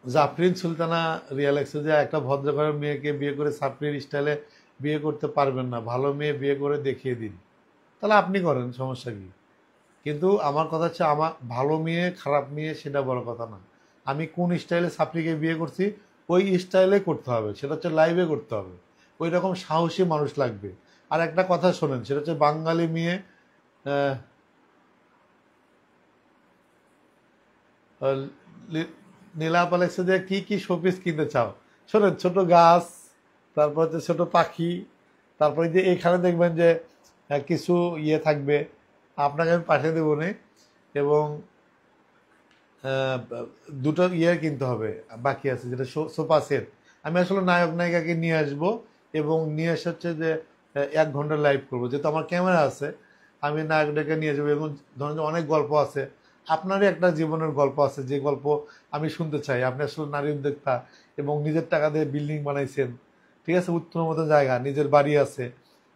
জাফরিন সুলতানা রিয়ালেক্সে যে একটা ভদ্রঘরের মেয়েকে বিয়ে করে সাফরির স্টাইলে বিয়ে করতে পারবেন না, ভালো মেয়ে বিয়ে করে দেখিয়ে দিন, তাহলে আপনি করেন, সমস্যা কি। কিন্তু আমার কথা হচ্ছে, আমার ভালো মেয়ে খারাপ মেয়ে সেটা বড় কথা না, আমি কোন স্টাইলে সাপড়িকে বিয়ে করছি ওই স্টাইলে করতে হবে, সেটা হচ্ছে লাইভে করতে হবে, ওই রকম সাহসী মানুষ লাগবে। আর একটা কথা শোনেন, সেটা হচ্ছে বাঙালি মেয়ে আহ, আহ, নীলাপ আলেক্সে যে কি কি শোপিস কিনতে চাও, শোনেন, ছোট গাছ, তারপর হচ্ছে ছোট পাখি, তারপরে যে এখানে দেখবেন যে কিছু ইয়ে থাকবে, আপনাকে আমি পাঠিয়ে দেবো নে। এবং আহ, দুটো ইয়ে কিনতে হবে বাকি আছে, যেটা সোফা সেট। আমি আসলে নায়ক নায়িকাকে নিয়ে আসব এবং নিয়ে এসে হচ্ছে যে 1 ঘন্টা লাইভ করবো, যেহেতু আমার ক্যামেরা আছে, আমি নায়কটাকে নিয়ে যাবো। এবং ধরেন যে অনেক গল্প আছে, আপনারই একটা জীবনের গল্প আছে, যে গল্প আমি শুনতে চাই। আপনি আসলে নারী উদ্যোক্তা এবং নিজের টাকা দিয়ে বিল্ডিং বানাইছেন, ঠিক আছে, উত্তম মতো জায়গা, নিজের বাড়ি আছে,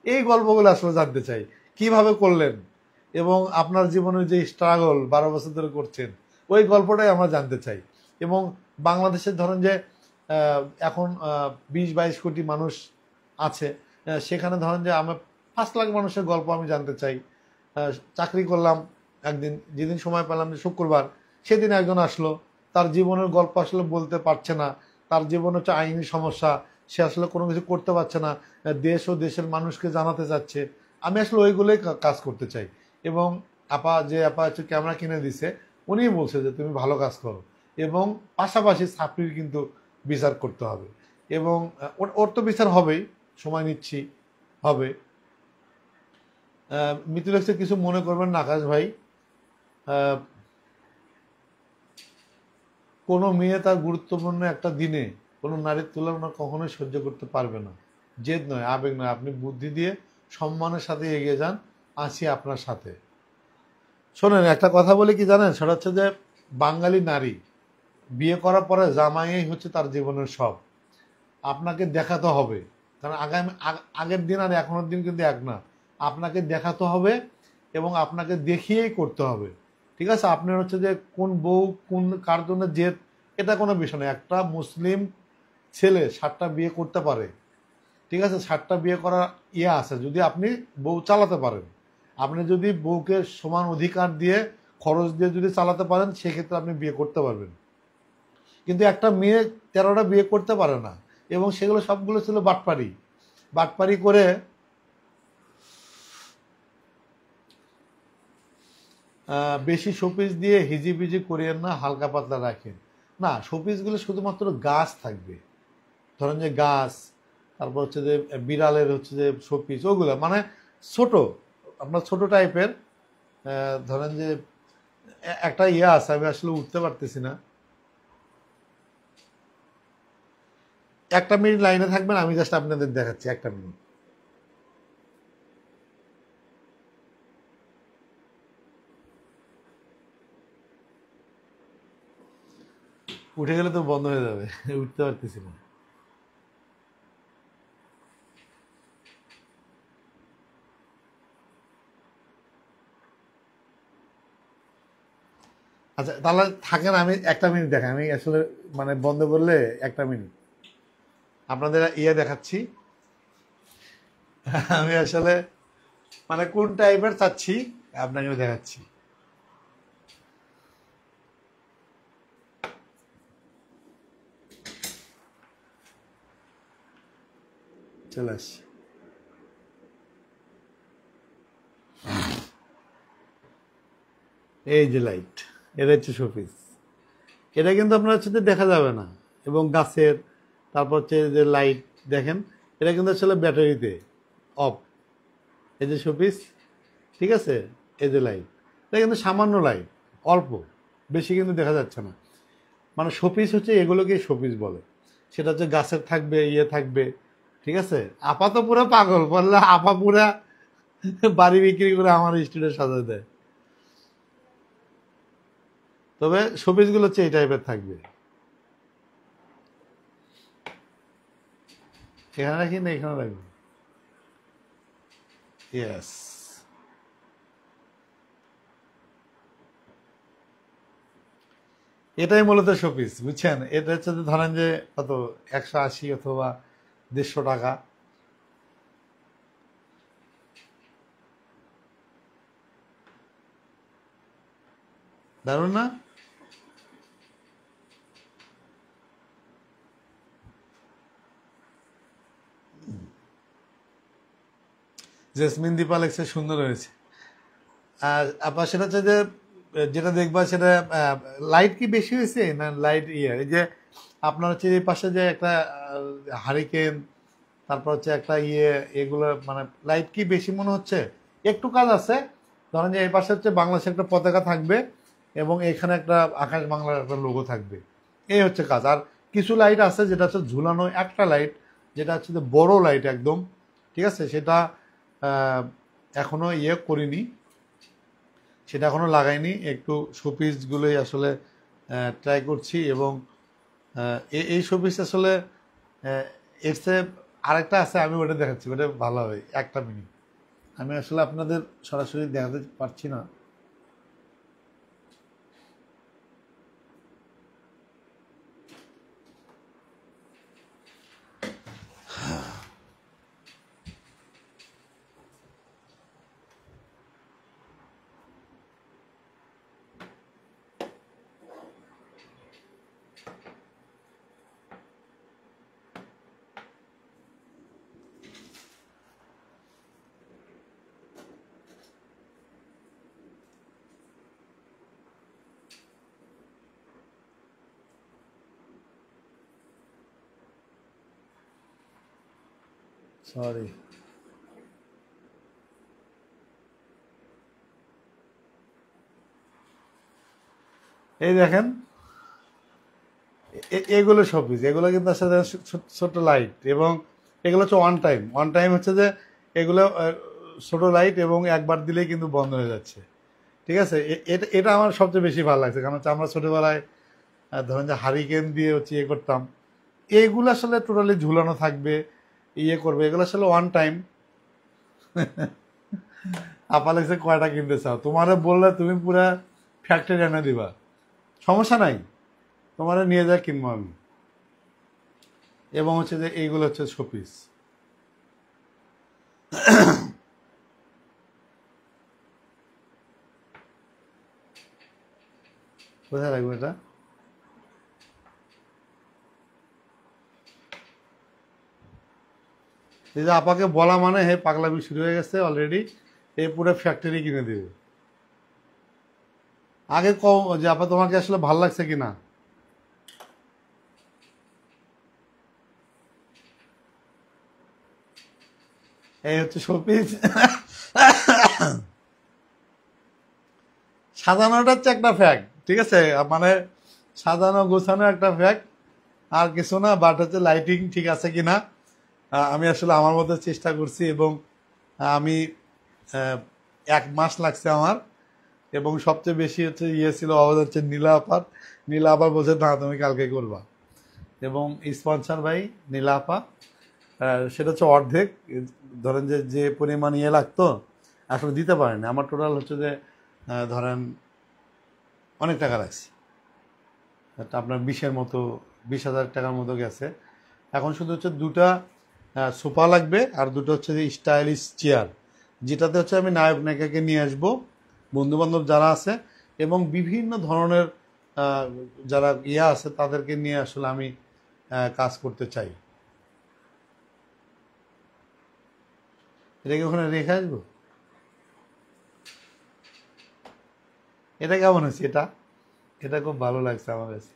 এই গল্পগুলো আসলে জানতে চাই, কিভাবে করলেন এবং আপনার জীবনের যে স্ট্রাগল 12 বছর ধরে করছেন, ওই গল্পটাই আমরা জানতে চাই। এবং বাংলাদেশের ধরেন যে এখন 20-22 কোটি মানুষ আছে, সেখানে ধরেন যে আমরা 5 লাখ মানুষের গল্প আমি জানতে চাই। চাকরি করলাম একদিন, যেদিন সময় পেলাম যে শুক্রবার, সেদিন একজন আসলো, তার জীবনের গল্প আসলে বলতে পারছে না, তার জীবন হচ্ছে আইনি সমস্যা, সে আসলে কোনো কিছু করতে পারছে না, দেশ ও দেশের মানুষকে জানাতে চাচ্ছে, আমি আসলে ওইগুলোই কাজ করতে চাই। এবং আপা হচ্ছে ক্যামেরা কিনে দিছে, উনিই বলছে যে তুমি ভালো কাজ করো, এবং পাশাপাশি সাপ্লির কিন্তু বিচার করতে হবে। এবং ওর তো বিচার হবেই, সময় নিচ্ছি, হবে। মিতুল হচ্ছে কিছু মনে করবেন না আকাশ ভাই, আহ, কোনো মেয়ে তার গুরুত্বপূর্ণ একটা দিনে কোনো নারীর তুলনা কখনোই সহ্য করতে পারবে না। জেদ নয়, আবেগ নয়, আপনি বুদ্ধি দিয়ে সম্মানের সাথে এগিয়ে যান, আছি আপনার সাথে। শোনেন, একটা কথা বলে কি জানেন, সেটা হচ্ছে যে বাঙালি নারী বিয়ে করার পরে জামাই হচ্ছে তার জীবনের সব, আপনাকে দেখাতে হবে। কারণ আগের দিন আর এখনের দিন কিন্তু এক না, আপনাকে দেখাতে হবে এবং আপনাকে দেখিয়েই করতে হবে, ঠিক আছে। আপনার হচ্ছে যে কোন বউ কোন কার জন্য জেদ, এটা কোনো বিষয় নয়। একটা মুসলিম ছেলে 7টা বিয়ে করতে পারে, ঠিক আছে, 7টা বিয়ে করার ইয়ে আছে, যদি আপনি বউ চালাতে পারেন। আপনি যদি বউকে সমান অধিকার দিয়ে খরচ দিয়ে যদি চালাতে পারেন, সেক্ষেত্রে আপনি বিয়ে করতে পারবেন। কিন্তু একটা মেয়ে 13টা বিয়ে করতে পারে না, এবং সেগুলো সবগুলো ছিল বাটপারি। বাটপারি করে বেশি শোপিস দিয়ে হিজিবিজি করিয়েন না, হালকা পাতলা রাখেন। না, শোপিসগুলো শুধুমাত্র গাছ থাকবে, ধরেন যে গাছ, তারপর হচ্ছে যে বিড়ালের হচ্ছে যে শোপিস, ওগুলো মানে ছোট, আপনার ছোট টাইপের। ধরেন যে একটা ইয়ে আছে, আমি আসলে উঠতে পারতেছি না। 1 মিনিট লাইনে থাকবেন, আমি জাস্ট আপনাদের দেখাচ্ছি, 1 মিনিট। উঠে গেলে তো বন্ধ হয়ে যাবে, উঠতে পারতেছি না। আচ্ছা তাহলে থাকেন, আমি 1 মিনিট দেখাই, আমি আসলে মানে বন্ধ করলে 1 মিনিট আপনাদের ইয়ে দেখাচ্ছি। আমি আসলে মানে কোন টাইপের চাচ্ছি আপনাকে আমি দেখাচ্ছি, চলে আসছি। এই যে লাইট, এটা হচ্ছে শোপিস। এটা কিন্তু আপনার হচ্ছে যে দেখা যাবে না, এবং গাছের, তারপর হচ্ছে যে লাইট দেখেন, এটা কিন্তু আসলে ব্যাটারিতে অফ। এই যে শোপিস, ঠিক আছে, এই যে লাইট, এটা কিন্তু সামান্য লাইট, অল্প, বেশি কিন্তু দেখা যাচ্ছে না। মানে শোপিস হচ্ছে এগুলোকে শোপিস বলে। সেটা হচ্ছে গাছের থাকবে, ইয়ে থাকবে, ঠিক আছে। আপা তো পুরো পাগল, বললে আপা পুরা বাড়ি বিক্রি করে আমার স্টুডিও সাজায় দেয়। তবে শোপিসগুলো হচ্ছে এই টাইপের থাকবে। এখানে রাখি না এখানে রাখবো? ইয়েস, এটাই মূলত শোপিস, বুঝছেন। এটা হচ্ছে যে ধরেন যে কত, 180 অথবা 150 টাকা। দারুণ না? জেসমিন দীপা লেগছে, সুন্দর হয়েছে। আর আপনার সেটা হচ্ছে যে যেটা দেখবা সেটা লাইট কি বেশি হয়েছে না লাইট ইয়ে, এই যে আপনার হচ্ছে এই পাশে যে একটা হারিকেন, তারপর হচ্ছে একটা ইয়ে, এগুলো মানে লাইট কি বেশি মনে হচ্ছে? একটু কাজ আছে। ধরেন যে এই পাশে হচ্ছে বাংলাদেশের একটা পতাকা থাকবে, এবং এখানে একটা আকাশ বাংলার একটা লোগো থাকবে, এই হচ্ছে কাজ। আর কিছু লাইট আছে যেটা হচ্ছে ঝুলানো, একটা লাইট যেটা হচ্ছে যে বড় লাইট একদম, ঠিক আছে, সেটা এখনো ইয়ে করিনি, সেটা এখনো লাগাইনি। একটু শোপিসগুলোই আসলে ট্রাই করছি। এবং এই শোপিস আসলে এর চেয়ে আরেকটা আছে, আমি ওটা দেখাচ্ছি, ওটা ভালো হবে। 1 মিনিট, আমি আসলে আপনাদের সরাসরি দেখাতে পারছি না। সরি, এই দেখেন, এগুলো শোপিস, এগুলো কিন্তু আসলে ছোট লাইট, এবং এগুলো হচ্ছে ওয়ান টাইম। ওয়ান টাইম হচ্ছে যে এগুলো ছোট লাইট, এবং একবার দিলেই কিন্তু বন্ধ হয়ে যাচ্ছে, ঠিক আছে। এটা এটা আমার সবচেয়ে বেশি ভালো লাগছে, কারণ হচ্ছে আমরা ছোটবেলায় ধরেন যে হারিকেন দিয়ে হচ্ছে ইয়ে করতাম। এইগুলো আসলে টোটালি ঝুলানো থাকবে, ইয়ে করবে, এগুলো আসলে ওয়ান টাইম। আপা লাগছে কয়টা কিনতে চাও, তোমারে বললে তুমি পুরা ফ্যাক্টরি এনে দিবা, সমস্যা নাই, তোমারে নিয়ে যা কিনবো আমি। এবং হচ্ছে যে এইগুলো হচ্ছে শোপিস। কোথায় রাখবো এটা? এই যে আপাকে বলা মানে হে পাগলামি শুরু হয়ে গেছে অলরেডি, এই পুরো ফ্যাক্টরি কিনে দিবে। আগে কম যে আপা তোমাকে আসলে ভাল লাগছে কিনা। এই হচ্ছে শোপিস। সাজানোটা হচ্ছে একটা ফ্যাক্ট, ঠিক আছে, মানে সাজানো গোছানো একটা ফ্যাক্ট, আর কিছু না। বাট হচ্ছে লাইটিং ঠিক আছে কিনা, আমি আসলে আমার মধ্যে চেষ্টা করছি, এবং আমি 1 মাস লাগছে আমার। এবং সবচেয়ে বেশি হচ্ছে ইয়ে ছিল আমাদের হচ্ছে নীলা আপার। নীলা আপা বলছে না তুমি কালকে করবা, এবং স্পন্সর ভাই নীলা আপা, সেটা হচ্ছে অর্ধেক। ধরেন যে যে পরিমাণ ইয়ে লাগতো আসলে দিতে পারেনি। আমার টোটাল হচ্ছে যে ধরেন অনেক টাকা লাগছে, এটা আপনার 20,000 টাকার মতো গেছে। এখন শুধু হচ্ছে দুটা সোফা লাগবে, আর দুটো হচ্ছে যে স্টাইলিশ চেয়ার, যেটাতে হচ্ছে আমি নায়ক নায়িকাকে নিয়ে আসবো, বন্ধু বান্ধব যারা আছে, এবং বিভিন্ন ধরনের যারা ইয়া আছে তাদেরকে নিয়ে আসলে আমি কাজ করতে চাই। এটাকে ওখানে রেখে আসবো। এটা কেমন হয়েছে? এটা এটা খুব ভালো লাগছে আমার কাছে,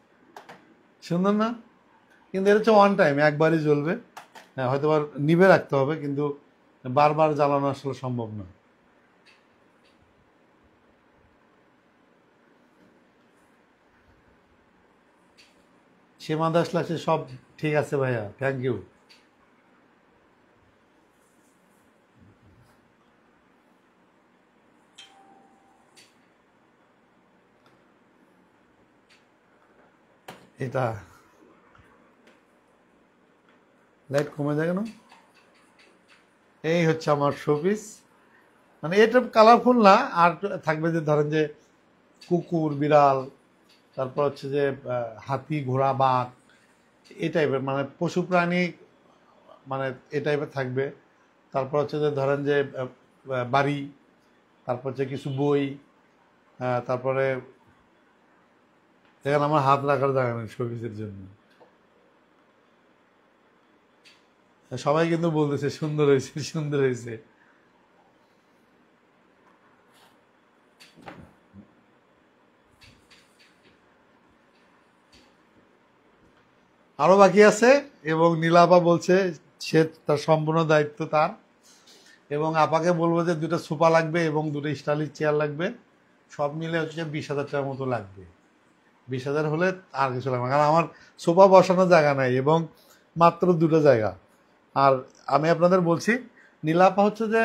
সুন্দর না? কিন্তু এটা হচ্ছে ওয়ান টাইম, একবারই জ্বলবে। হ্যাঁ, হয়তো আর নিভে রাখতে হবে, কিন্তু বারবার জ্বালানো আসলে সম্ভব না। সীমা দাস লাগছে, সব ঠিক আছে ভাইয়া, থ্যাংক ইউ। এটা লাইট কমে যায় কেন? এই হচ্ছে আমার শোপিস। মানে এটা কালারফুল না, আর থাকবে যে ধরেন যে কুকুর, বিড়াল, তারপর হচ্ছে যে হাতি, ঘোড়া, বাঘ, এই টাইপের মানে পশু প্রাণী, মানে এই টাইপের থাকবে। তারপর হচ্ছে যে ধরেন যে বাড়ি, তারপর হচ্ছে কিছু বই, তারপরে এখানে আমার হাত রাখার জায়গা নেই শোপিসের জন্য। সবাই কিন্তু বলতেছে সুন্দর হয়েছে, সুন্দর হয়েছে। আরো বাকি আছে, এবং নীলাপা বলছে সে তার সম্পূর্ণ দায়িত্ব তার, এবং আপাকে বলবো যে দুটো সোফা লাগবে এবং দুটো স্টাইলিশ চেয়ার লাগবে, সব মিলে হচ্ছে 20,000 টাকার মতো লাগবে। 20,000 হলে আর কিছু লাগবে না, কারণ আমার সোফা বসানোর জায়গা নাই এবং মাত্র দুটো জায়গা। আর আমি আপনাদের বলছি, নীলাপা হচ্ছে যে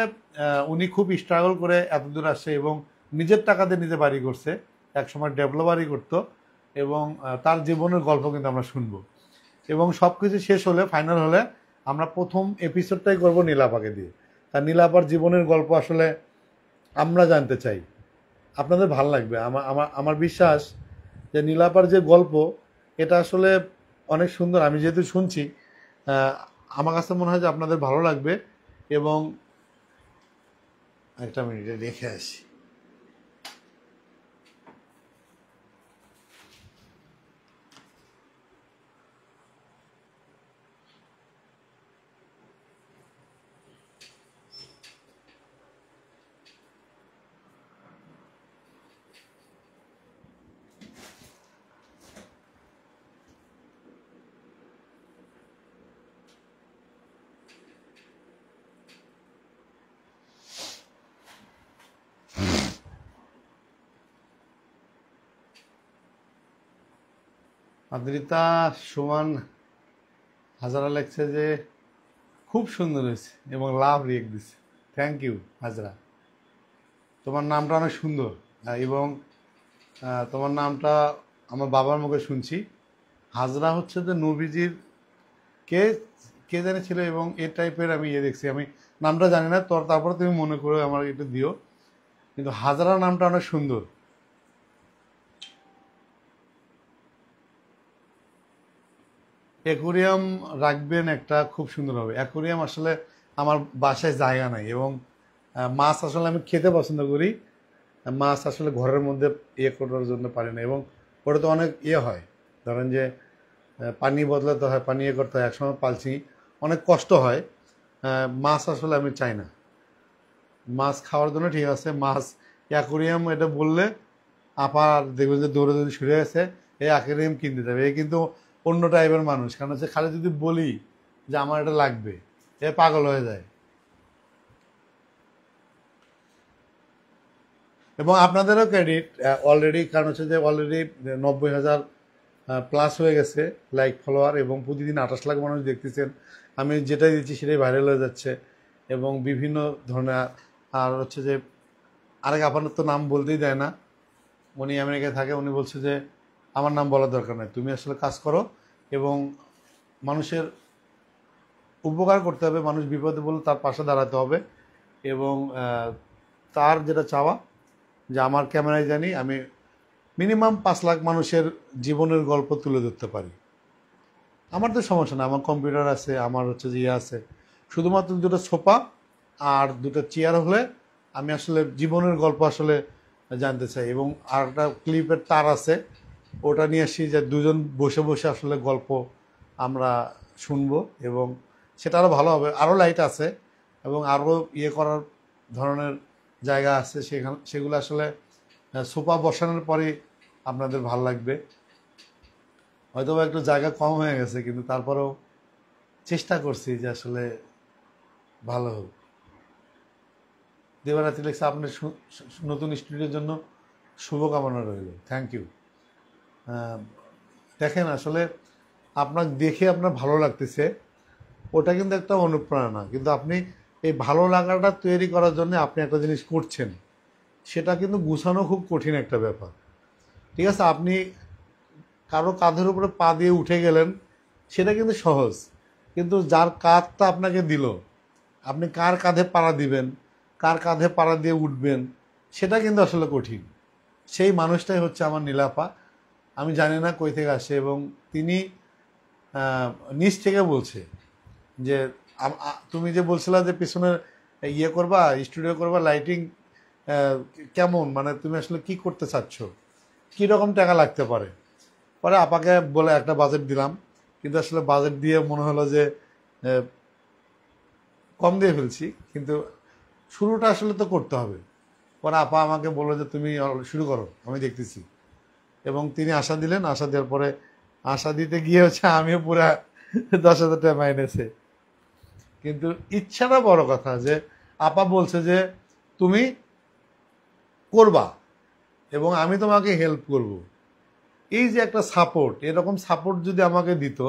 উনি খুব স্ট্রাগল করে এত দূর আসছে এবং নিজের টাকা দিয়ে নিজে বাড়ি করছে, একসময় ডেভেলপারই করতো, এবং তার জীবনের গল্প কিন্তু আমরা শুনবো। এবং সব কিছু শেষ হলে, ফাইনাল হলে, আমরা প্রথম এপিসোডটাই করব নীলাপাকে দিয়ে। তার নীলাপার জীবনের গল্প আসলে আমরা জানতে চাই, আপনাদের ভাল লাগবে। আমার আমার আমার বিশ্বাস যে নীলাপার যে গল্প, এটা আসলে অনেক সুন্দর। আমি যেহেতু শুনছি, আহ, আমার কাছে মনে হয় যে আপনাদের ভালো লাগবে। এবং একটা মিনিটে রেখে আসি। আদ্রিতা সুমান হাজারা লেখছে যে খুব সুন্দর হয়েছে এবং লাভ রিয়েক্ট দিচ্ছে। থ্যাংক ইউ হাজরা, তোমার নামটা অনেক সুন্দর। এবং তোমার নামটা আমার বাবার মুখে শুনছি। হাজরা হচ্ছে যে নবীজির কে কে জানি ছিল, এবং এ টাইপের আমি দেখছি। আমি নামটা জানি না, তারপরে তুমি মনে করে আমার একটু দিও। কিন্তু হাজরা নামটা অনেক সুন্দর। অ্যাকুরিয়াম রাখবেন একটা, খুব সুন্দর হবে। অ্যাকুরিয়াম আসলে আমার বাসায় জায়গা নাই, এবং মাছ আসলে আমি খেতে পছন্দ করি। মাছ আসলে ঘরের মধ্যে করার জন্য পারি না, এবং ওটা তো অনেক হয়, ধরেন যে পানি বদলাতে হয়, পানি করতে হয়, একসময় পালছি, অনেক কষ্ট হয়। মাছ আসলে আমি চাই না। মাছ খাওয়ার জন্য ঠিক আছে, মাছ অ্যাকুরিয়াম এটা বললে আপার দেখবেন যে দৌড়ে যদি ছুটে গেছে এই অ্যাকুরিয়াম কিনতে যাবে। এই কিন্তু অন্য টাইপের মানুষ, কারণ হচ্ছে খালি যদি বলি যে আমার এটা লাগবে, এ পাগল হয়ে যায়। এবং আপনাদেরও ক্রেডিট অলরেডি, কারণ হচ্ছে যে অলরেডি 90,000 প্লাস হয়ে গেছে লাইক, ফলোয়ার, এবং প্রতিদিন 28 লাখ মানুষ দেখতেছেন। আমি যেটাই দিচ্ছি সেটাই ভাইরাল হয়ে যাচ্ছে, এবং বিভিন্ন ধরনের। আর হচ্ছে যে আরেক আপনার তো নাম বলতেই দেয় না, উনি আমেরিকায় থাকে, উনি বলছে যে আমার নাম বলার দরকার নেই, তুমি আসলে কাজ করো এবং মানুষের উপকার করতে হবে, মানুষ বিপদে বলে তার পাশে দাঁড়াতে হবে। এবং তার যেটা চাওয়া যে আমার ক্যামেরায় জানি আমি মিনিমাম 5 লাখ মানুষের জীবনের গল্প তুলে ধরতে পারি। আমার তো সমস্যা না, আমার কম্পিউটার আছে, আমার হচ্ছে যে আছে, শুধুমাত্র দুটো সোফা আর দুটো চেয়ার হলে আমি আসলে জীবনের গল্প আসলে জানতে চাই। এবং আর একটা ক্লিপের তার আছে, ওটা নিয়ে আসি যে দুজন বসে বসে আসলে গল্প আমরা শুনবো, এবং সেটা আরও ভালো হবে। আরও লাইট আছে এবং আরও করার ধরনের জায়গা আছে, সেগুলো আসলে সোফা বসানোর পরে আপনাদের ভাল লাগবে। হয়তো বা একটু জায়গা কম হয়ে গেছে, কিন্তু তারপরেও চেষ্টা করছি যে আসলে ভালো হোক। দেবারাতি লেখছে আপনার নতুন স্টুডিওর জন্য শুভকামনা রইল। Thank you. দেখেন আসলে আপনার দেখে আপনার ভালো লাগতেছে, ওটা কিন্তু একটা অনুপ্রেরণা, কিন্তু আপনি এই ভালো লাগাটা তৈরি করার জন্য আপনি একটা জিনিস করছেন, সেটা কিন্তু গুছানো খুব কঠিন একটা ব্যাপার। ঠিক আছে, আপনি কারো কাঁধের উপরে পা দিয়ে উঠে গেলেন, সেটা কিন্তু সহজ, কিন্তু যার কাঁধটা আপনাকে দিল, আপনি কার কাঁধে পাড়া দিবেন, কার কাঁধে পাড়া দিয়ে উঠবেন, সেটা কিন্তু আসলে কঠিন। সেই মানুষটাই হচ্ছে আমার নীলাপা। আমি জানি না কই থেকে আসে, এবং তিনি নিজ থেকে বলছে যে তুমি যে বলছিলা যে পিছনে ইয়ে করবা, স্টুডিও করবা, লাইটিং কেমন, মানে তুমি আসলে কি করতে চাচ্ছ, কীরকম টাকা লাগতে পারে। পরে আপাকে বলে একটা বাজেট দিলাম, কিন্তু আসলে বাজেট দিয়ে মনে হলো যে কম দিয়ে ফেলছি, কিন্তু শুরুটা আসলে তো করতে হবে। পরে আপা আমাকে বললো যে তুমি শুরু করো, আমি দেখতেছি। এবং তিনি আশা দিলেন, আশা দেওয়ার পরে আশা দিতে গিয়ে হচ্ছে আমিও পুরা 10,000 টাকা মাইনেছে। কিন্তু ইচ্ছাটা বড় কথা, যে আপা বলছে যে তুমি করবা এবং আমি তোমাকে হেল্প করব। এই যে একটা সাপোর্ট, এরকম সাপোর্ট যদি আমাকে দিত,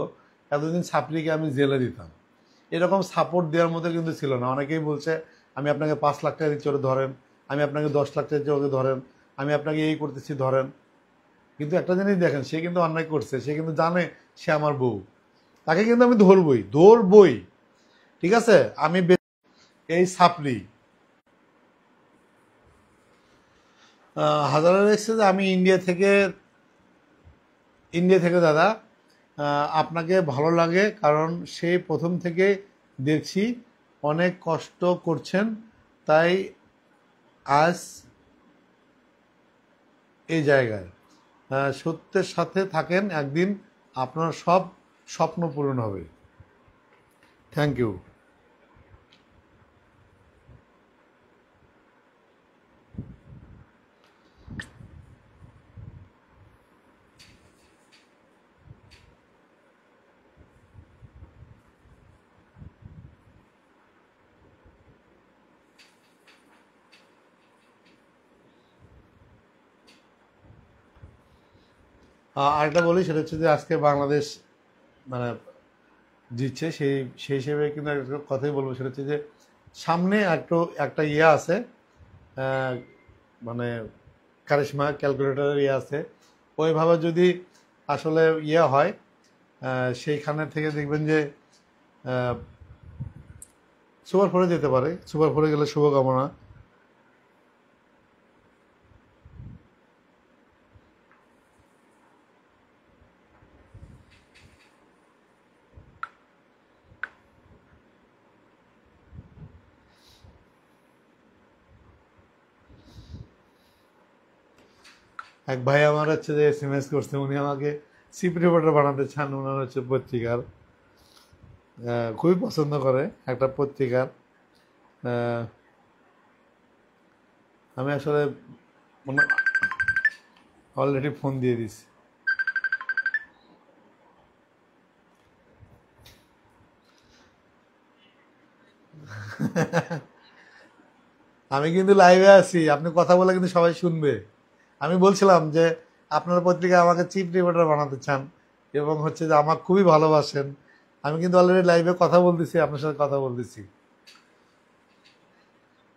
এতদিন ছাত্রীকে আমি জেলে দিতাম। এরকম সাপোর্ট দেওয়ার মতো কিন্তু ছিল না। অনেকেই বলছে আমি আপনাকে 5 লাখ টাকা দিচ্ছি, ওরে ধরেন, আমি আপনাকে 10 লাখ টাকা দিচ্ছি, ওকে ধরেন, আমি আপনাকে এই করতেছি, ধরেন। কিন্তু একটা জিনিস দেখেন, সে কিন্তু অন্যায় করছে, সে কিন্তু জানে সে আমার বউ, তাকে কিন্তু আমি ধরবই। ঠিক আছে, আমি এই সাপড়ি হাজারা এসছে যে আমি ইন্ডিয়া থেকে দাদা, আপনাকে ভালো লাগে, কারণ সেই প্রথম থেকে দেখছি অনেক কষ্ট করছেন, তাই আজ এই জায়গায় সত্যের সাথে থাকেন, একদিন আপনার সব স্বপ্ন পূরণ হবে। Thank you. আরেকটা বলি, সেটা হচ্ছে যে আজকে বাংলাদেশ মানে জিতছে, সেই হিসেবে কিন্তু একটা কথাই বলবো, সেটা হচ্ছে যে সামনে একটা ইয়ে আছে, মানে কারিশমা ক্যালকুলেটরের ইয়ে আছে, ওইভাবে যদি আসলে ইয়ে হয়, সেইখানে থেকে দেখবেন যে সুপার ফোরে যেতে পারে। সুপার ফোরে গেলে শুভকামনা। এক ভাই আমার হচ্ছে যে SMS করছে, উনি আমাকে চিফ রিপোর্টার বানাতে চান, ওনার হচ্ছে পত্রিকার, খুবই পছন্দ করে একটা পত্রিকার। আমি আসলে অলরেডি ফোন দিয়ে দিছি। আমি কিন্তু লাইভে আছি, আপনি কথা বলে কিন্তু সবাই শুনবে। আমি বলছিলাম যে আপনার পত্রিকায় আমাকে চিফ রিপোর্টার বানাতে চান এবং হচ্ছে যে আমাকে খুবই ভালোবাসেন। আমি কিন্তু অলরেডি লাইভে কথা বলতেছি, আপনার সাথে কথা বলতেছি।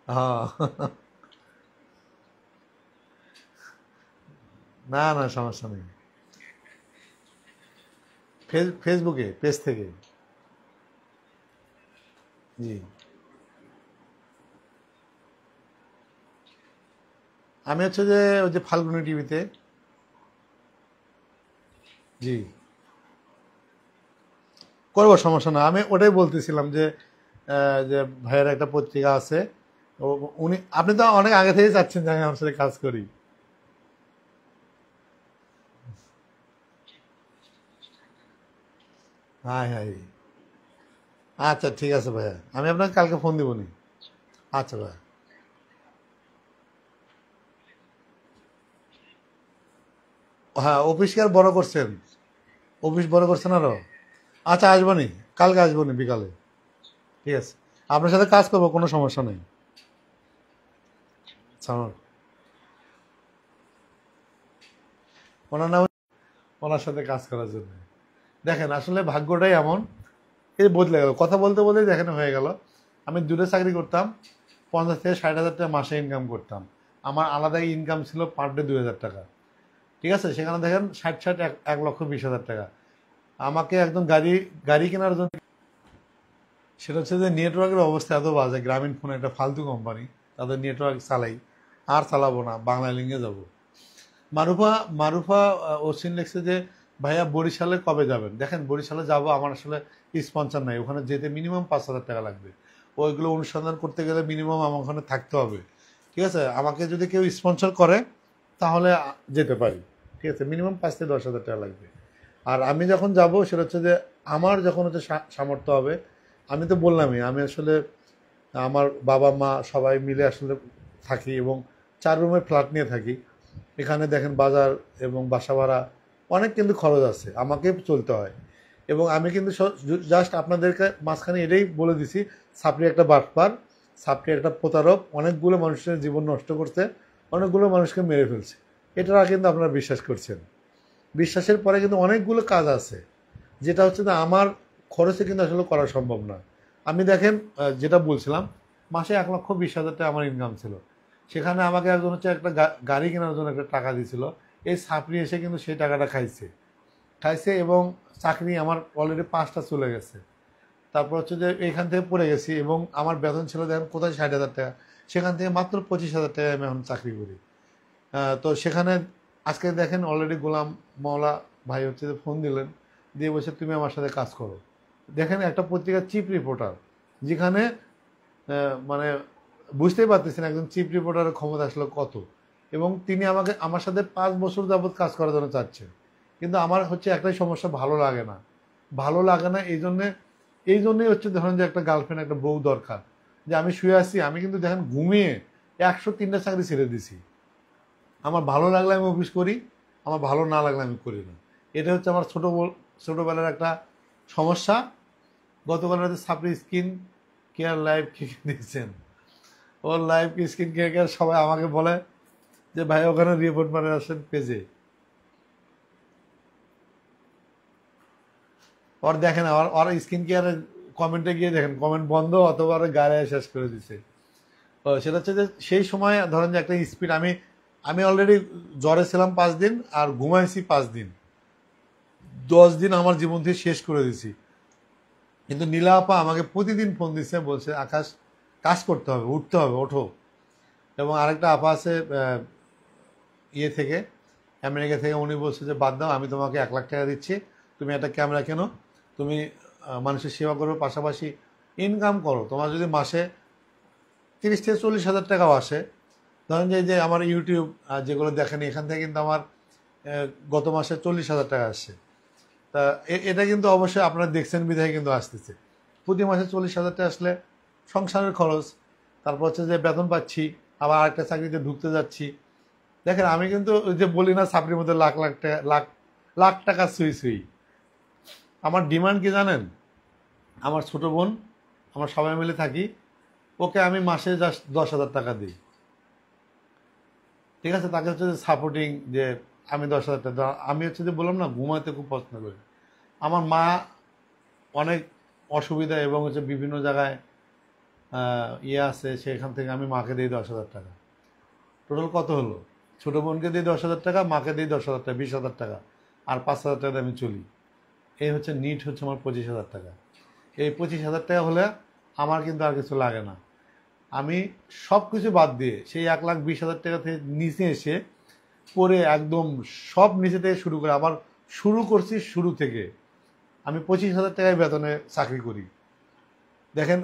হ্যাঁ। না না, সমস্যা নেই। ফেসবুকে পেজ থেকে। জি, আমি হচ্ছে যে ওই যে ফাল্গুনি টিভিতে। জি, করবো, সমস্যা না। আমি ওটাই বলতেছিলাম যে যে ভাইয়ের একটা পত্রিকা আছে, উনি, আপনি তো অনেক আগে থেকে চাচ্ছেন যে আমি আমার সাথে কাজ করি। High high. আচ্ছা ঠিক আছে ভাইয়া, আমি আপনাকে কালকে ফোন দিব নি। আচ্ছা ভাইয়া। হ্যাঁ, অফিস কি আর বড় করছেন? অফিস বড় করছেন আরো? আচ্ছা, আসবনি, কালকে আসবনি বিকালে। ঠিক আছে, আপনার সাথে কাজ করবো, কোনো সমস্যা নেই। সামর- ওনার নাম, ওনার সাথে কাজ করার জন্য। দেখেন আসলে ভাগ্যটাই এমন, এই বদলে গেল, কথা বলতে বলতে দেখেন হয়ে গেল। আমি দূরে চাকরি করতাম, 50 থেকে 60 হাজার টাকা মাসে ইনকাম করতাম। আমার আলাদা ইনকাম ছিল পার ডে 2,000 টাকা। ঠিক আছে, সেখানে দেখেন 60 1,20,000 টাকা। আমাকে একদম গাড়ি গাড়ি কেনার জন্য, সেটা হচ্ছে যে নেটওয়ার্কের অবস্থা এত বাজে। গ্রামীণ ফোন একটা ফালতু কোম্পানি, তাদের নেটওয়ার্ক চালাই, আর চালাবো না, বাংলা লিঙ্কে যাব। মারুফা মারুফা ওসিন লিখছে যে ভাইয়া বরিশালে কবে যাবেন? দেখেন বরিশালে যাব, আমার আসলে স্পন্সর নাই, ওখানে যেতে মিনিমাম 5,000 টাকা লাগবে। ওইগুলো অনুসন্ধান করতে গেলে মিনিমাম আমার ওখানে থাকতে হবে। ঠিক আছে, আমাকে যদি কেউ স্পন্সর করে তাহলে যেতে পারি। ঠিক আছে, মিনিমাম 5 থেকে 10 হাজার টাকা লাগবে। আর আমি যখন যাব সেটা হচ্ছে যে আমার যখন হচ্ছে সামর্থ্য হবে। আমি তো বললামই, আমি আসলে আমার বাবা মা সবাই মিলে আসলে থাকি এবং 4 রুমের ফ্ল্যাট নিয়ে থাকি। এখানে দেখেন বাজার এবং বাসা ভাড়া অনেক কিন্তু খরচ আছে, আমাকে চলতে হয়। এবং আমি কিন্তু জাস্ট আপনাদেরকে মাঝখানে এটাই বলে দিছি, সাপড়ি একটা বাটপার, সাপড়ি একটা প্রতারক, অনেকগুলো মানুষের জীবন নষ্ট করছে, অনেকগুলো মানুষকে মেরে ফেলছে। এটা কিন্তু আপনারা বিশ্বাস করছেন। বিশ্বাসের পরে কিন্তু অনেকগুলো কাজ আছে, যেটা হচ্ছে যে আমার খরচে কিন্তু আসলে করা সম্ভব না। আমি দেখেন যেটা বলছিলাম, মাসে 1,20,000 টাকা আমার ইনকাম ছিল। সেখানে আমাকে একজন হচ্ছে একটা গাড়ি কেনার জন্য একটা টাকা দিয়েছিল। এই সাপড়ি এসে কিন্তু সেই টাকাটা খাইছে খাইছে এবং চাকরি আমার অলরেডি 5টা চলে গেছে। তারপর হচ্ছে যে এখান থেকে পড়ে গেছি এবং আমার বেতন ছিল দেখেন কোথায় 60,000 টাকা, সেখান থেকে মাত্র 25,000 টাকা আমি এখন চাকরি করি। তো সেখানে আজকে দেখেন অলরেডি গোলাম মাওলা ভাই হচ্ছে যে ফোন দিলেন, দিয়ে বলছে তুমি আমার সাথে কাজ করো। দেখেন একটা পত্রিকার চিফ রিপোর্টার, যেখানে মানে বুঝতেই পারতেছেন একজন চিফ রিপোর্টারের ক্ষমতা আসলে কত। এবং তিনি আমার সাথে 5 বছর যাবৎ কাজ করার জন্য চাচ্ছেন। কিন্তু আমার হচ্ছে একটাই সমস্যা, ভালো লাগে না। ভালো লাগে না এই জন্যই হচ্ছে ধরেন যে একটা গার্লফ্রেন্ড, একটা বউ দরকার। যে আমি শুয়ে আছি, আমি কিন্তু দেখেন ঘুমিয়ে 103টা চাকরি ছেড়ে দিছি। আমার ভালো লাগলে আমি অফিস করি, আমার ভালো না লাগলে আমি করি না। এটা হচ্ছে আমার ছোটোবেলার একটা সমস্যা। গতকাল রাতে সাপড়ি স্কিন কেয়ার লাইভ দিয়েছেন, ওর লাইভ স্কিন কেয়ার সবাই আমাকে বলে যে ভাই ওখানে রিপোর্ট মানে আসেন পেজে। ওর দেখেন ওর স্কিন কেয়ারের কমেন্টে গিয়ে দেখেন, কমেন্ট বন্ধ অথবা ওরা গায়ে শেষ করে দিছে। সেটা হচ্ছে যে সেই সময় ধরেন যে একটা স্পিড, আমি আমি অলরেডি জ্বরে ছিলাম 5 দিন আর ঘুমাইছি 5 দিন, 10 দিন আমার জীবন থেকে শেষ করে দিছি। কিন্তু নীলা আপা আমাকে প্রতিদিন ফোন দিচ্ছে, বলছে আকাশ কাজ করতে হবে, উঠতে হবে, ওঠো। এবং আরেকটা আপা আছে ইয়ে থেকে, আমেরিকা থেকে, উনি বলছে যে বাদ দাও, আমি তোমাকে 1,00,000 টাকা দিচ্ছি, তুমি একটা ক্যামেরা কেনো, তুমি মানুষের সেবা করো, পাশাপাশি ইনকাম করো। তোমার যদি মাসে 30 থেকে 40 হাজার টাকাও আসে, ধরেন যে যে আমার ইউটিউব যেগুলো দেখেন, এখান থেকে কিন্তু আমার গত মাসে 40,000 টাকা আসছে। তা এটা কিন্তু অবশ্যই আপনারা দেখছেন বিধায় কিন্তু আসতেছে। প্রতি মাসে 40,000 টাকা আসলে সংসারের খরচ, তারপর হচ্ছে যে বেতন পাচ্ছি, আবার আরেকটা চাকরিতে ঢুকতে যাচ্ছি। দেখেন আমি কিন্তু ওই যে বলি না চাকরির মধ্যে লাখ লাখ টাকা লাখ লাখ টাকা সুই সুই। আমার ডিমান্ড কি জানেন? আমার ছোট বোন, আমরা সবাই মিলে থাকি, ওকে আমি মাসে জাস্ট 10,000 টাকা দিই। ঠিক আছে, তাকে হচ্ছে যে সাপোর্টিং, যে আমি 10,000 টাকা, আমি হচ্ছে যে বললাম না ঘুমাতে খুব পছন্দ করি। আমার মা অনেক অসুবিধা এবং হচ্ছে বিভিন্ন জায়গায় ইয়ে আছে, সেখান থেকে আমি মাকে দিই 10,000 টাকা। টোটাল কত হলো? ছোটো বোনকে দিই 10,000 টাকা, মাকে দিই 10,000 টাকা, 20,000 টাকা, আর 5,000 টাকা আমি চলি। এই হচ্ছে নিট হচ্ছে আমার 25,000 টাকা। এই 25,000 টাকা হলে আমার কিন্তু আর কিছু লাগে না। আমি সব কিছু বাদ দিয়ে সেই 1,20,000 টাকা থেকে নিচে এসে করে একদম সব নিচে থেকে শুরু করে আবার শুরু করছি শুরু থেকে। আমি 25,000 টাকায় বেতনে চাকরি করি। দেখেন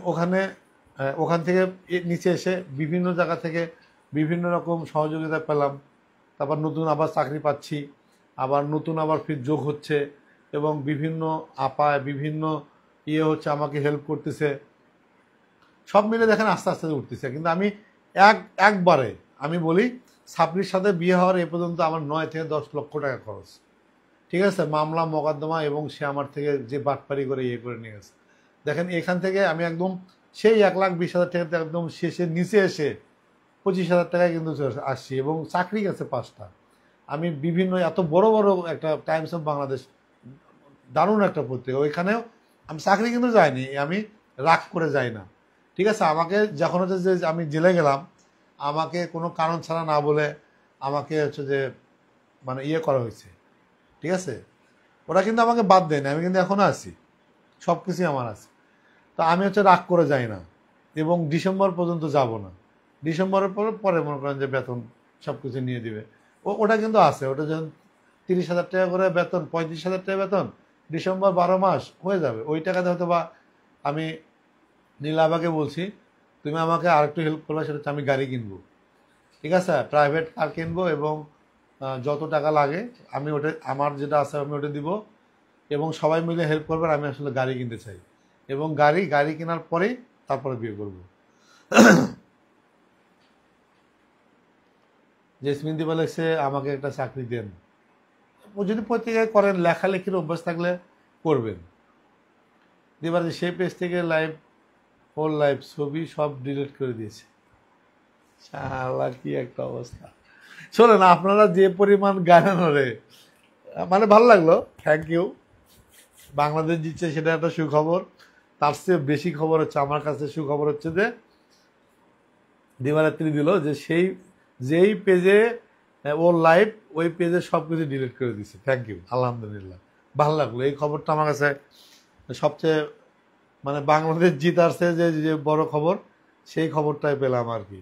ওখান থেকে নিচে এসে বিভিন্ন জায়গা থেকে বিভিন্ন রকম সহযোগিতা পেলাম। তারপর নতুন আবার চাকরি পাচ্ছি, আবার নতুন আবার ফির যোগ হচ্ছে এবং বিভিন্ন আপায় বিভিন্ন ইয়ে হচ্ছে, আমাকে হেল্প করতেছে। সব মিলে দেখেন আস্তে আস্তে উঠতেছে। কিন্তু আমি একবারে আমি বলি সাপড়ির সাথে বিয়ে হওয়ার এ পর্যন্ত আমার 9 থেকে 10 লক্ষ টাকা খরচ, ঠিক আছে, মামলা মোকদ্দমা, এবং সে আমার থেকে যে বাটপারি করে ইয়ে করে নিয়ে গেছে। দেখেন এখান থেকে আমি একদম সেই 1,20,000 টাকাতে একদম শেষে নিচে এসে 25,000 টাকায় কিন্তু আসছি, এবং চাকরি গেছে 5টা। আমি বিভিন্ন এত বড় বড় একটা টাইমস অফ বাংলাদেশ, দারুণ একটা পত্রিকা, ওইখানেও আমি চাকরি কিন্তু যাইনি, আমি রাগ করে যাই না, ঠিক আছে। আমাকে যখন হচ্ছে যে আমি জেলে গেলাম, আমাকে কোনো কারণ ছাড়া না বলে আমাকে হচ্ছে যে মানে ইয়ে করা হয়েছে, ঠিক আছে। ওরা কিন্তু আমাকে বাদ দেয়নি, আমি কিন্তু এখনো আছি, সব কিছুই আমার আছে। তো আমি হচ্ছে রাগ করে যাই না, এবং ডিসেম্বর পর্যন্ত যাব না। ডিসেম্বরের পরে মনে করেন যে বেতন সব কিছু নিয়ে দিবে, ওটা কিন্তু আছে। ওটা যখন 30,000 টাকা করে বেতন, 35,000 টাকা বেতন, ডিসেম্বর 12 মাস হয়ে যাবে। ওই টাকাতে হয়তো বা আমি নীলাবাকে বলছি তুমি আমাকে আরেকটু হেল্প করবে, সেটা হচ্ছে আমি গাড়ি কিনবো, ঠিক আছে, প্রাইভেট কার কিনবো, এবং যত টাকা লাগে আমি ওটা, আমার যেটা আছে আমি ওটা দিব, এবং সবাই মিলে হেল্প করবেন। আমি আসলে গাড়ি কিনতে চাই, এবং গাড়ি কেনার পরেই তারপরে বিয়ে করব। জেসমিন দিবা লাগছে আমাকে একটা চাকরি দেন। ও যদি পত্রিকায় করেন, লেখালেখির অভ্যাস থাকলে করবেন। দিবার সেই পেজ থেকে লাইভ, হোল লাইভ ছবি সব ডিলিট করে দিয়েছে। শালা কি একটা অবস্থা। শোনেন, আপনারা যে পরিমাণ গান রে, মানে ভালো লাগলো, থ্যাংক ইউ। বাংলাদেশ জিতছে, সেটা একটা সুখবর। তার চেয়ে বেশি খবর হচ্ছে, আমার কাছে সুখবর হচ্ছে যে দিবারাত্রি দিল যে যেই পেজে ওর লাইভ, ওই পেজে সব কিছু ডিলিট করে দিচ্ছে। থ্যাংক ইউ, আলহামদুলিল্লাহ, ভালো লাগলো। এই খবরটা আমার কাছে সবচেয়ে, মানে বাংলাদেশ জিতারছে যে বড় খবর, সেই খবরটাই পেলাম আর কি।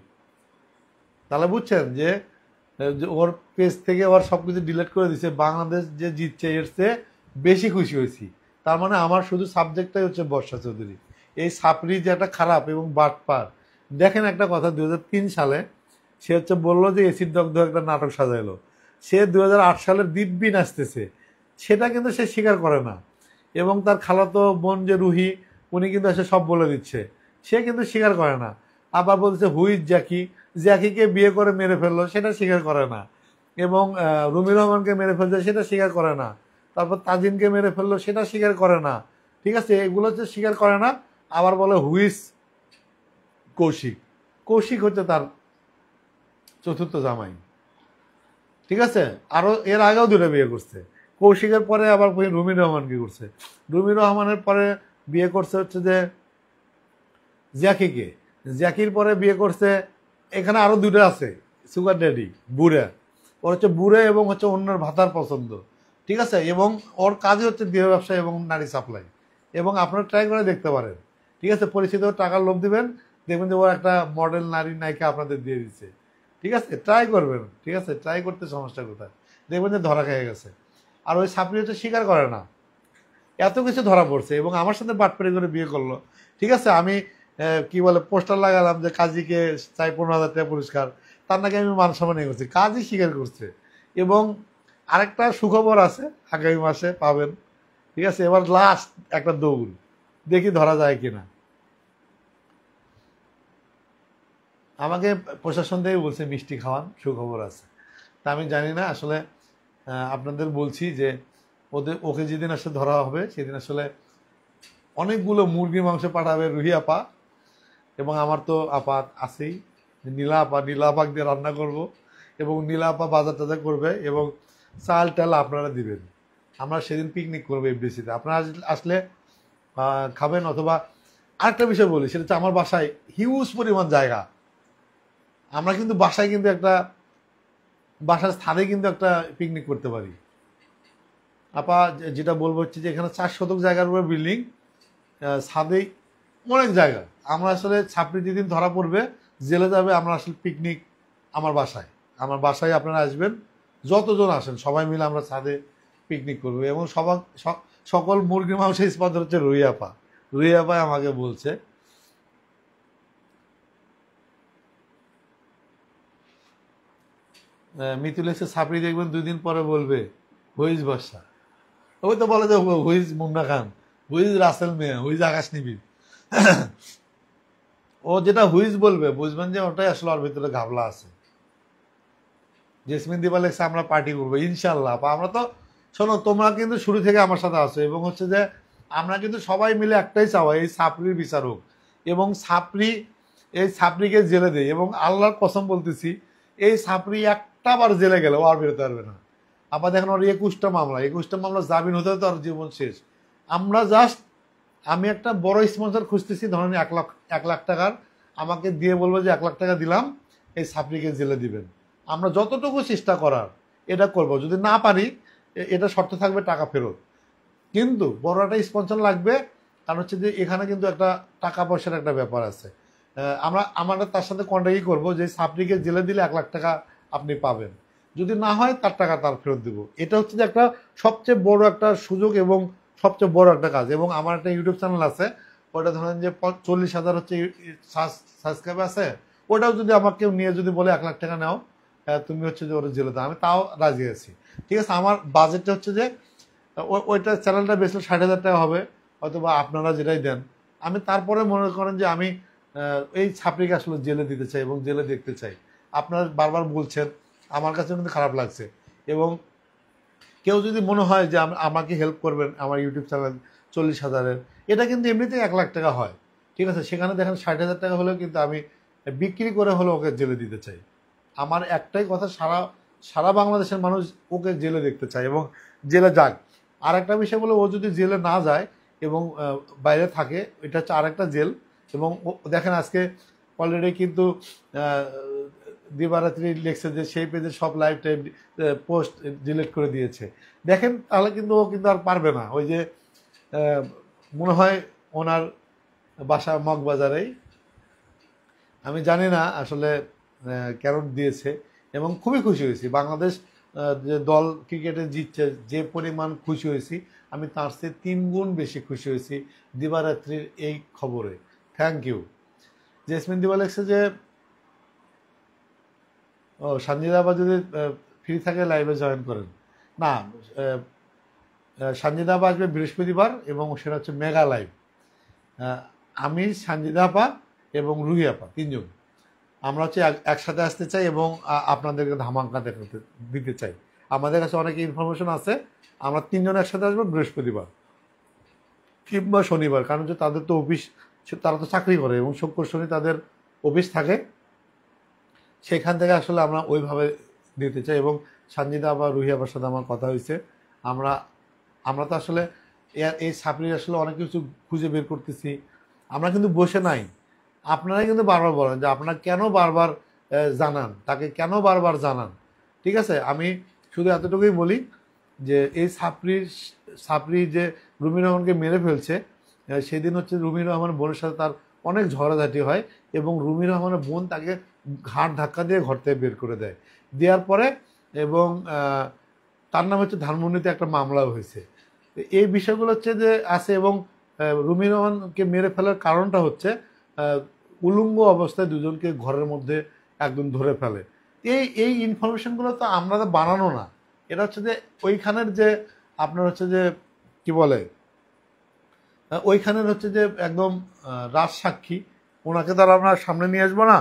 তাহলে বুঝছেন যে ওর পেজ থেকে ওর সব কিছু ডিলিট করে দিচ্ছে, বাংলাদেশ যে জিতছে এর চেয়ে বেশি খুশি হয়েছি। তার মানে আমার শুধু সাবজেক্টটাই হচ্ছে বর্ষা চৌধুরী। এই সাপড়ি যে একটা খারাপ এবং বাটপার। দেখেন একটা কথা, 2003 সালে সে হচ্ছে বললো যে এসিড দগ্ধ একটা নাটক সাজাইলো। সে 2008 সালের দিব্যি নাচতেছে, সেটা কিন্তু সে স্বীকার করে না। এবং তার খালাতো বোন যে রুহি, উনি কিন্তু এসে সব বলে দিচ্ছে, সে কিন্তু স্বীকার করে না। আবার বলছে হুইজ জ্যাকিকে বিয়ে করে মেরে ফেললো, সেটা স্বীকার করে না। এবং রুমি রহমানকে মেরে ফেলছে, সেটা স্বীকার করে না। তারপর তাজিনকে মেরে ফেললো, সেটা স্বীকার করে না। ঠিক আছে, এগুলো হচ্ছে স্বীকার করে না। আবার বলে হুইজ কৌশিক হচ্ছে তার চতুর্থ জামাই, ঠিক আছে। আরো এর আগেও দুটো বিয়ে করছে। কৌশিকের পরে আবার রুমি রহমানকে করছে। রুমি রহমানের পরে বিয়ে করছে হচ্ছে যে জ্যাকির পরে বিয়ে করছে, এখানে আরো দুটো আছে সুগার ড্যাডি, বুড়ে। ওর হচ্ছে বুড়ে এবং হচ্ছে অন্যের ভাতার পছন্দ, ঠিক আছে। এবং ওর কাজই হচ্ছে দেহ ব্যবসা এবং নারী সাপ্লাই। এবং আপনারা ট্রাই করে দেখতে পারেন, ঠিক আছে। পরিচিত টাকার লোভ দিবেন, দেখবেন যে ওর একটা মডেল নায়িকা আপনাদের দিয়ে দিচ্ছে, ঠিক আছে। ট্রাই করবেন, ঠিক আছে, ট্রাই করতে সমস্যা কোথায়, দেখবেন যে ধরা খেয়ে গেছে। আর ওই সাপড়ি হচ্ছে স্বীকার করে না, এত কিছু ধরা পড়ছে, এবং আমার সাথে বাটপাড়ি করে বিয়ে করলো, ঠিক আছে। আমি কি বলে পোস্টার লাগালাম যে কাজীকে চাই 15,000 টাকা পুরস্কার, তার নাকি আমি মান সম্মান করছি, কাজই স্বীকার করছে। এবং আরেকটা সুখবর আছে, আগামী মাসে পাবেন, ঠিক আছে। এবার লাস্ট একটা দৌড়, দেখি ধরা যায় কিনা। আমাকে প্রশাসন থেকে বলছে মিষ্টি খাওয়ান, সুখবর আছে। তা আমি জানি না আসলে, আপনাদের বলছি যে ওকে যেদিন আসলে ধরা হবে সেদিন আসলে অনেকগুলো মুরগির মাংস পাঠাবে রুহি আপা, এবং আমার তো আপা আছেই, নীলা আপাক দিয়ে রান্না করব, এবং নীলা আপা বাজার টাজার করবে, এবং চাল টাল আপনারা দিবেন। আমরা সেদিন পিকনিক করবো এফডিসিতে, আপনারা আসলে খাবেন। অথবা আরেকটা বিষয় বলি, সেটা হচ্ছে আমার বাসায় হিউজ পরিমাণ জায়গা। আমরা কিন্তু বাসায় কিন্তু একটা, বাসার স্থানে কিন্তু একটা পিকনিক করতে পারি। আপা যেটা বলবো হচ্ছে যে এখানে 4 শতক জায়গার উপর বিল্ডিং, ছাদেই অনেক জায়গা। আমরা আসলে ছাপড়ি যেদিন ধরা পড়বে, জেলে যাবে, আমরা আসলে পিকনিক আমার বাসায় আপনারা আসবেন, যতজন আসেন সবাই মিলে আমরা ছাদে পিকনিক করবো। এবং সকল মুরগির মাংস স্পন্সর হচ্ছে রুহি আপা আমাকে বলছে। মিতুল এসে ছাপড়ি দেখবেন 2 দিন পরে বলবে হুইজ বর্ষা। ওই তো বলে যে হুইজ মুন্না খান, হুইজ রাসেল মিয়া, হুইজ আকাশ নিবিড়। ও যেটা হুইজ বলবে বুঝবেন যে ওটাই আসলে ওর ভিতরে ঘাবলা আছে। জেসমিন দিবা লেগছে আমরা পার্টি করবো ইনশাল্লাহ। আমরা তো শোনো, তোমরা কিন্তু শুরু থেকে আমার সাথে আছো এবং হচ্ছে যে আমরা কিন্তু সবাই মিলে একটাই চাওয়া, এই সাপড়ির বিচার হোক এবং এই সাপড়িকে জেলে দেয়। এবং আল্লাহর কসম বলতেছি, এই সাপড়ি একটা বার জেলে গেলে ও আর বেরোতে পারবে না। আবার দেখেন ওর 21টা মামলা জামিন হতে হতে ওর জীবন শেষ। আমরা জাস্ট, আমি একটা বড় স্পন্সর খুঁজতেছি, ধরেন 1 লাখ টাকার, আমাকে দিয়ে বলবো যে 1 লাখ টাকা দিলাম, এই সাপড়িকে জেলে দিবেন। আমরা যতটুকু চেষ্টা করার এটা করব, যদি না পারি এটা শর্ত থাকবে টাকা ফেরত। কিন্তু বড় একটা স্পন্সর লাগবে, কারণ হচ্ছে যে এখানে কিন্তু একটা টাকা পয়সার একটা ব্যাপার আছে। আমরা তার সাথে কন্ট্যাক্টই করবো যে সাপড়িকে জেলে দিলে 1 লাখ টাকা আপনি পাবেন, যদি না হয় তার টাকা তার ফেরত দেবো। এটা হচ্ছে যে একটা সবচেয়ে বড় একটা সুযোগ এবং সবচেয়ে বড় একটা কাজ। এবং আমার একটা ইউটিউব চ্যানেল আছে, ওটা ধরেন যে 40,000 হচ্ছে সাবস্ক্রাইব আছে, ওটাও যদি আমাকে নিয়ে যদি বলে 1 লাখ টাকা নাও, তুমি হচ্ছে যে ওরা জেলে দাও, আমি তাও রাজি আছি। ঠিক আছে, আমার বাজেটটা হচ্ছে যে ওইটা চ্যানেলটা বেচলে 60,000 টাকা হবে, অথবা আপনারা যেটাই দেন। আমি তারপরে মনে করেন যে আমি এই ছাপড়িকে আসলে জেলে দিতে চাই এবং জেলে দেখতে চাই। আপনারা বারবার বলছেন, আমার কাছে কিন্তু খারাপ লাগছে। এবং কেউ যদি মনে হয় যে আমাকে হেল্প করবেন, আমার ইউটিউব চ্যানেল 40,000-এর, এটা কিন্তু এমনিতেই 1 লাখ টাকা হয়। ঠিক আছে, সেখানে দেখেন 60,000 টাকা হলেও কিন্তু আমি বিক্রি করে হলেও ওকে জেলে দিতে চাই। আমার একটাই কথা, সারা বাংলাদেশের মানুষ ওকে জেলে দেখতে চায় এবং জেলে যাক। আর একটা বিষয় বলে, ও যদি জেলে না যায় এবং বাইরে থাকে, এটা হচ্ছে আরেকটা জেল। এবং দেখেন আজকে অলরেডি কিন্তু দিবারাত্রি লেখছে যে সেই পেজে সব লাইভ টাইম পোস্ট ডিলিট করে দিয়েছে। দেখেন তাহলে কিন্তু ও কিন্তু আর পারবে না। ওই যে মনে হয় ওনার বাসা মগবাজারেই, আমি জানি না আসলে কেন দিয়েছে। এবং খুবই খুশি হয়েছি, বাংলাদেশ যে দল ক্রিকেটে জিতছে, যে পরিমাণ খুশি হয়েছি, আমি তার চেয়ে 3 গুণ বেশি খুশি হয়েছি দিবারাত্রির এই খবরে। Thank you. জেসমিন দিবা লেখছে যে সঞ্জিদা আবার যদি ফ্রি থাকে লাইভে জয়েন করেন। না, সঞ্জিদা আপা আসবে বৃহস্পতিবার এবং সেটা হচ্ছে মেগা লাইভ। আমি, সঞ্জিদা আপা এবং রুহি আপা, 3 জন আমরা হচ্ছে একসাথে আসতে চাই এবং আপনাদেরকে ধামাকা দিতে চাই। আমাদের কাছে অনেক ইনফরমেশন আছে। আমরা 3 জন একসাথে আসবো বৃহস্পতিবার কিংবা শনিবার, কারণ হচ্ছে তাদের তো অফিস, তারা তো চাকরি করে এবং শুক্র শনি তাদের অফিস থাকে। সেখান থেকে আসলে আমরা ওইভাবে দিতে চাই। এবং সঞ্জিদা বা রুহি আবার সাথে আমার কথা হয়েছে। আমরা তো আসলে এই সাপড়ির আসলে অনেক কিছু খুঁজে বের করতেছি। আমরা কিন্তু বসে নাই, আপনারাই কিন্তু বারবার বলেন যে আপনারা কেন বারবার জানান, তাকে কেন বারবার জানান। ঠিক আছে, আমি শুধু এতটুকুই বলি যে এই সাপড়ি যে রুমি রহমানকে মেরে ফেলছে, সেদিন হচ্ছে রুমি রহমান বোনের সাথে তার অনেক ঝগড়াঝাটি হয় এবং রুমি রহমানের বোন তাকে ঘাট ধাক্কা দিয়ে ঘর থেকে বের করে দেওয়ার পরে, এবং তার নাম হচ্ছে ধানমন্ডিতে একটা মামলাও হয়েছে। এই বিষয়গুলো হচ্ছে যে আছে। এবং রুমি রহমানকে মেরে ফেলার কারণটা হচ্ছে উলঙ্গ অবস্থায় দুজনকে ঘরের মধ্যে একদম ধরে ফেলে। এই ইনফরমেশনগুলো তো আমরা বানানো না, এটা হচ্ছে যে ওইখানের যে আপনার হচ্ছে যে কি বলে, ওইখানের হচ্ছে যে একদম রাজসাক্ষী, ওনাকে তো আর আমরা সামনে নিয়ে আসবো না,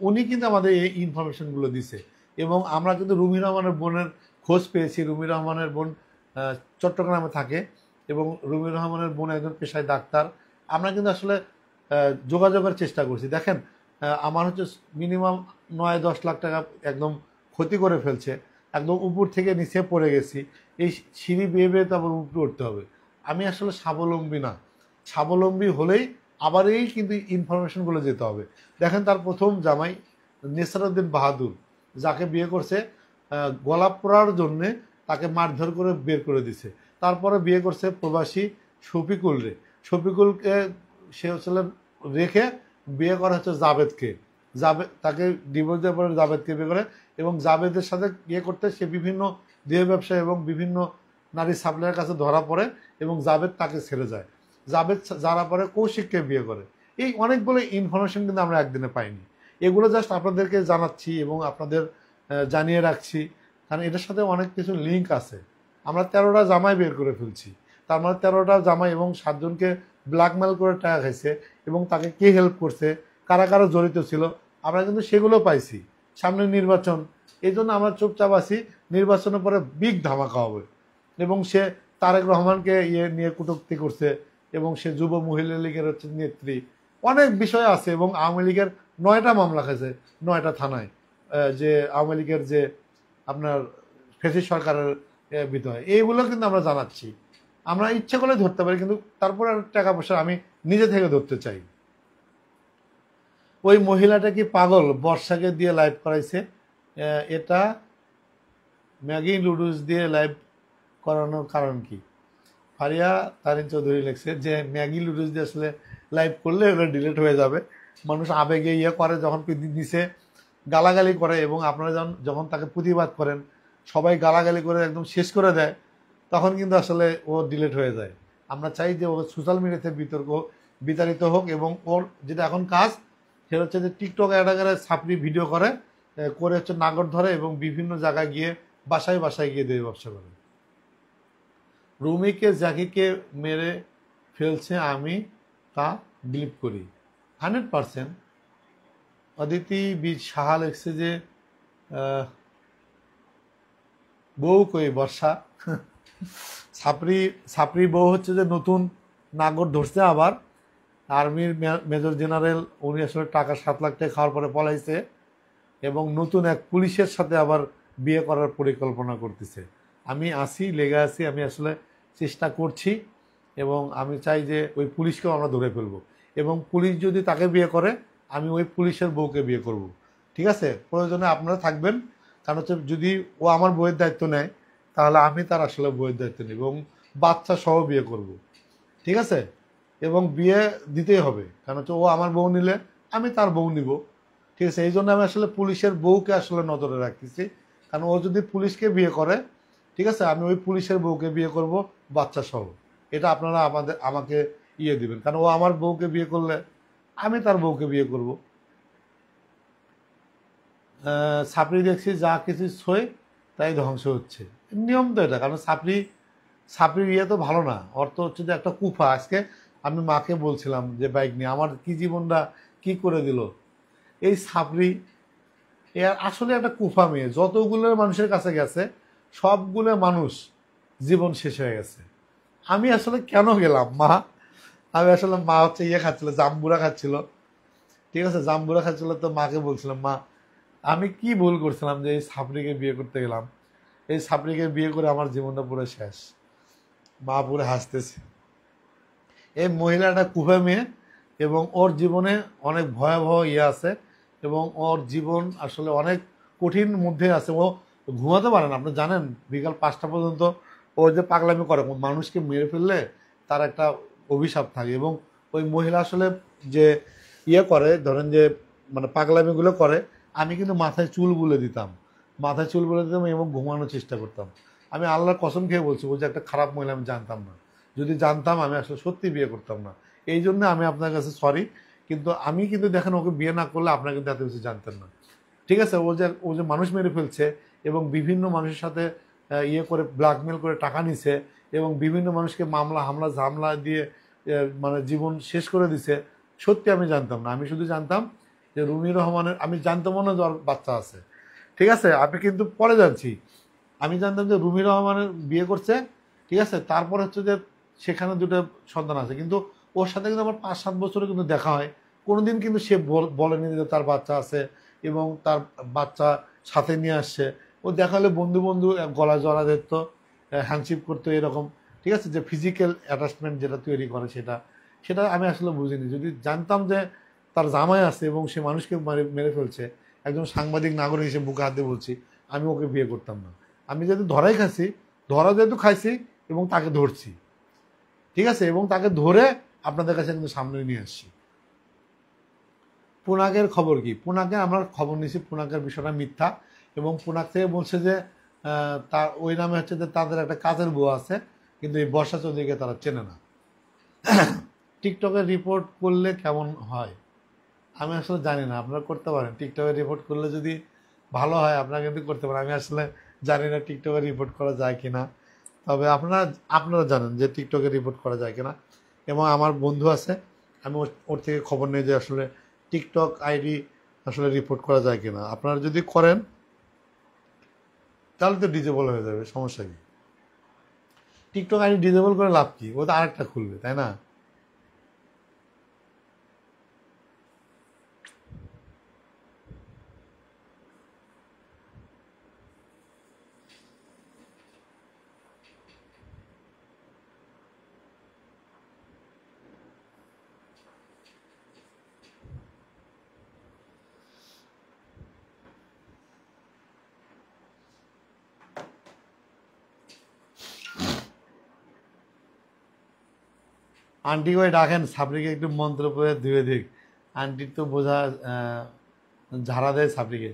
উনি কিন্তু আমাদের এই ইনফরমেশনগুলো দিছে। এবং আমরা কিন্তু রুমি রহমানের বোনের খোঁজ পেয়েছি। রুমি রহমানের বোন চট্টগ্রামে থাকে এবং রুমি রহমানের বোন একজন পেশায় ডাক্তার। আমরা কিন্তু আসলে যোগাযোগের চেষ্টা করছি। দেখেন আমার হচ্ছে মিনিমাম 9-10 লাখ টাকা একদম ক্ষতি করে ফেলছে, একদম উপর থেকে নিচে পড়ে গেছি। এই সিঁড়ি বেয়ে বেয়ে তো আবার উপরে উঠতে হবে। আমি আসলে স্বাবলম্বী না, স্বাবলম্বী হলেই আবার এই কিন্তু ইনফরমেশনগুলো যেতে হবে। দেখেন তার প্রথম জামাই নেসারউদ্দিন বাহাদুর, যাকে বিয়ে করছে গোলাপ পোড়ার জন্যে, তাকে মারধর করে বের করে দিছে। তারপরে বিয়ে করছে প্রবাসী শফিকুলকে সে হচ্ছে রেখে বিয়ে করা হচ্ছে জাবেদকে। তাকে ডিভোর্স দেওয়ার পরে জাবেদকে বিয়ে করে এবং জাবেদের সাথে বিয়ে করতে সে বিভিন্ন দেহ ব্যবসা এবং বিভিন্ন নারী সাপ্লাইয়ের কাছে ধরা পড়ে এবং জাবেদ তাকে ছেড়ে যায়। জাবেদ যারা পরে কৌশিককে বিয়ে করে। এই অনেকগুলো ইনফরমেশন কিন্তু আমরা একদিনে পাইনি। এগুলো জাস্ট আপনাদেরকে জানাচ্ছি এবং আপনাদের জানিয়ে রাখছি, কারণ এটার সাথে অনেক কিছু লিঙ্ক আছে। আমরা 13টা জামাই বের করে ফেলছি, তার মানে 13টা জামাই এবং 7 জনকে ব্ল্যাকমেল করে টাকা খাইছে এবং তাকে কে হেল্প করছে, কারা কারা জড়িত ছিল, আমরা কিন্তু সেগুলো পাইছি। সামনে নির্বাচন, এই জন্য আমরা চুপচাপ আছি। নির্বাচনের পরে বিগ ধামাকা হবে। এবং সে তারেক রহমানকে নিয়ে কটূক্তি করছে, এবং সে যুব মহিলা লীগের হচ্ছে নেত্রী, অনেক বিষয় আছে। এবং আওয়ামী লীগের 9টা মামলা খাইছে 9টা থানায়, যে আওয়ামী লীগের যে আপনার ফ্যাসিস্ট সরকারের ভিতরে, এইগুলো কিন্তু আমরা জানাচ্ছি। আমরা ইচ্ছা করলে ধরতে পারি, কিন্তু তারপরে টাকা পয়সা আমি নিজে থেকে ধরতে চাই। ওই মহিলাটা কি পাগল? বর্ষাকে দিয়ে লাইভ করাইছে। এটা ম্যাগি নুডলস দিয়ে লাইভ করানোর কারণ কি? ফারিয়া তারিন চৌধুরী লিখছে যে ম্যাগি নুডলস দিয়ে আসলে লাইভ করলে ওটা ডিলিট হয়ে যাবে। মানুষ আবেগে করে, যখন নিচে গালাগালি করে, এবং আপনারা যখন তাকে প্রতিবাদ করেন, সবাই গালাগালি করে একদম শেষ করে দেয়, তখন কিন্তু আসলে ও ডিলিট হয়ে যায়। আমরা চাই যে ও সোশ্যাল মিডিয়াতে বিতাড়িত হোক, এবং ওর যেটা এখন কাজ সেটা হচ্ছে যে টিকটক অ্যাডাগারে ছাপড়ি ভিডিও করে হচ্ছে নাগর ধরে, এবং বিভিন্ন জায়গায় গিয়ে বাসায় বাসায় গিয়ে দিয়ে ব্যবসা করে। রুমিকে জ্যাকিকে মেরে ফেলছে, আমি তা বিলিভ করি 100%। অদিতি বীজ সাহা লিখছে যে বউ কই বর্ষা? ছাপড়ি বউ হচ্ছে যে নতুন নাগর ধরছে আবার। আর্মির মেজর জেনারেল, উনি আসলে টাকা 7 লাখ টাকা খাওয়ার পরে পলাইছে, এবং নতুন এক পুলিশের সাথে আবার বিয়ে করার পরিকল্পনা করতেছে। আমি লেগে আছি, আমি আসলে চেষ্টা করছি, এবং আমি চাই যে ওই পুলিশকেও আমরা ধরে ফেলবো, এবং পুলিশ যদি তাকে বিয়ে করে, আমি ওই পুলিশের বউকে বিয়ে করব। ঠিক আছে? প্রয়োজনে আপনারা থাকবেন, কারণ হচ্ছে যদি ও আমার বউয়ের দায়িত্ব নেয়, তাহলে আমি তার আসলে বউয়ের দায়িত্ব নেব, এবং বাচ্চা সহ বিয়ে করব। ঠিক আছে? এবং বিয়ে দিতেই হবে, কারণ হচ্ছে ও আমার বউ নিলে আমি তার বউ নিব। ঠিক আছে? এই জন্য আমি আসলে পুলিশের বউকে আসলে নজরে রাখতেছি, কারণ ও যদি পুলিশকে বিয়ে করে, ঠিক আছে, আমি ওই পুলিশের বউকে বিয়ে করব বাচ্চা সহ। এটা আপনারা আমাকে দিবেন, কারণ ও আমার বউকে বিয়ে করলে আমি তার বউকে বিয়ে করব। ছাপড়ি দেখছি যা কিছু ছয় তাই ধ্বংস হচ্ছে, নিয়ম তো এটা। কারণ ছাপড়ির তো ভালো না, অর্থ হচ্ছে যে একটা কুফা। আজকে আমি মাকে বলছিলাম যে বাইক নিয়ে আমার কি জীবনটা কি করে দিল এই ছাপড়ি। এর আসলে একটা কুফা মেয়ে, যতগুলো মানুষের কাছে গেছে সবগুলো মানুষ জীবন শেষ হয়ে গেছে। আমি আসলে কেন গেলাম আমি আসলে মা হচ্ছে খাচ্ছিল, জাম্বুরা খাচ্ছিল। ঠিক আছে? জাম্বুরা খাচ্ছিল, তো মাকে বলছিলাম, মা আমি কি ভুল করছিলাম যে এই ছাপড়িকে বিয়ে করতে গেলাম, এই ছাপড়িকে বিয়ে করে আমার জীবনটা পুরো শেষ। মা পুরো হাসতেছে। এই মহিলাটা কুফা মেয়ে, এবং ওর জীবনে অনেক ভয়াবহ আছে, এবং ওর জীবন আসলে অনেক কঠিন মধ্যে আছে। ও ঘুমাতে পারে না, আপনি জানেন, বিকাল 5টা পর্যন্ত ও যে পাগলামি করে, মানুষকে মেরে ফেললে তার একটা অভিশাপ থাকে। এবং ওই মহিলা আসলে যে করে, ধরেন যে মানে পাগলামিগুলো করে, আমি কিন্তু মাথায় চুল বুলে দিতাম, এবং ঘুমানোর চেষ্টা করতাম। আমি আল্লাহর কসম খেয়ে বলছি, ও যে একটা খারাপ মহিলা আমি জানতাম না। যদি জানতাম আমি আসলে সত্যি বিয়ে করতাম না। এই জন্য আমি আপনার কাছে সরি, কিন্তু আমি কিন্তু দেখেন ওকে বিয়ে না করলে আপনারা কিন্তু এত কিছু জানতেন না। ঠিক আছে? ও যে মানুষ মেরে ফেলছে, এবং বিভিন্ন মানুষের সাথে করে ব্ল্যাকমেল করে টাকা নিছে, এবং বিভিন্ন মানুষকে হামলা ঝামলা দিয়ে মানে জীবন শেষ করে দিছে, সত্যি আমি জানতাম না। আমি শুধু জানতাম যে রুমি রহমানের, আমি জানতাম না যে ওর বাচ্চা আছে। ঠিক আছে? আমি কিন্তু পরে জানছি, আমি জানতাম যে রুমি রহমানের বিয়ে করছে। ঠিক আছে? তারপর হচ্ছে যে সেখানে 2টা সন্তান আছে, কিন্তু ওর সাথে কিন্তু আমার 5-7 বছরে কিন্তু দেখা হয়, কোনোদিন কিন্তু সে বলেনি যে তার বাচ্চা আছে, এবং তার বাচ্চা সাথে নিয়ে আসছে। ও দেখা হলে বন্ধু বন্ধু গলা জড়া দিত, হ্যান্ডশিপ করতো, এরকম। ঠিক আছে? যে ফিজিক্যাল অ্যাটাচমেন্ট যেটা তৈরি করে, সেটা আমি আসলে বুঝিনি। যদি জানতাম যে তার জামাই আছে এবং সে মানুষকে মেরে ফেলছে, একজন সাংবাদিক নাগরিক হিসেবে বুকে হাত দিয়ে বলছি, আমি ওকে বিয়ে করতাম না। আমি যেহেতু যেহেতু খাইছি, এবং তাকে ধরছি। ঠিক আছে? এবং তাকে ধরে আপনাদের কাছে কিন্তু সামনে নিয়ে আসছি। পুনাকের খবর কি? পুনাকে আমরা খবর নিয়েছি, পুনাকের বিষয়টা মিথ্যা, এবং পুনাক থেকে বলছে যে তার ওই নামে হচ্ছে যে তাদের একটা কাজের বউ আছে, কিন্তু এই বর্ষা চৌধুরীকে তারা চেনে না। টিকটকে রিপোর্ট করলে কেমন হয়? আমি আসলে জানি না, আপনারা করতে পারেন। টিকটকে রিপোর্ট করলে যদি ভালো হয় আপনারা কিন্তু করতে পারেন। আমি আসলে জানি না টিকটকে রিপোর্ট করা যায় কিনা, তবে আপনারা জানেন যে টিকটকে রিপোর্ট করা যায় কিনা। এবং আমার বন্ধু আছে, আমি ওর থেকে খবর নিই যে আসলে টিকটক আইডি আসলে রিপোর্ট করা যায় কিনা। আপনারা যদি করেন তাহলে তো ডিজেবল হয়ে যাবে, সমস্যা কি? টিকটক আইডি ডিজেবল করে লাভ কি? ও তো আরেকটা খুলবে, তাই না? আন্টি করে ডাকেন, সাবরিকে একটু মন্ত্র পড়ে ধুয়ে দিক। আন্টির তো বোঝা ঝাড়া দেয় সাবরিকে।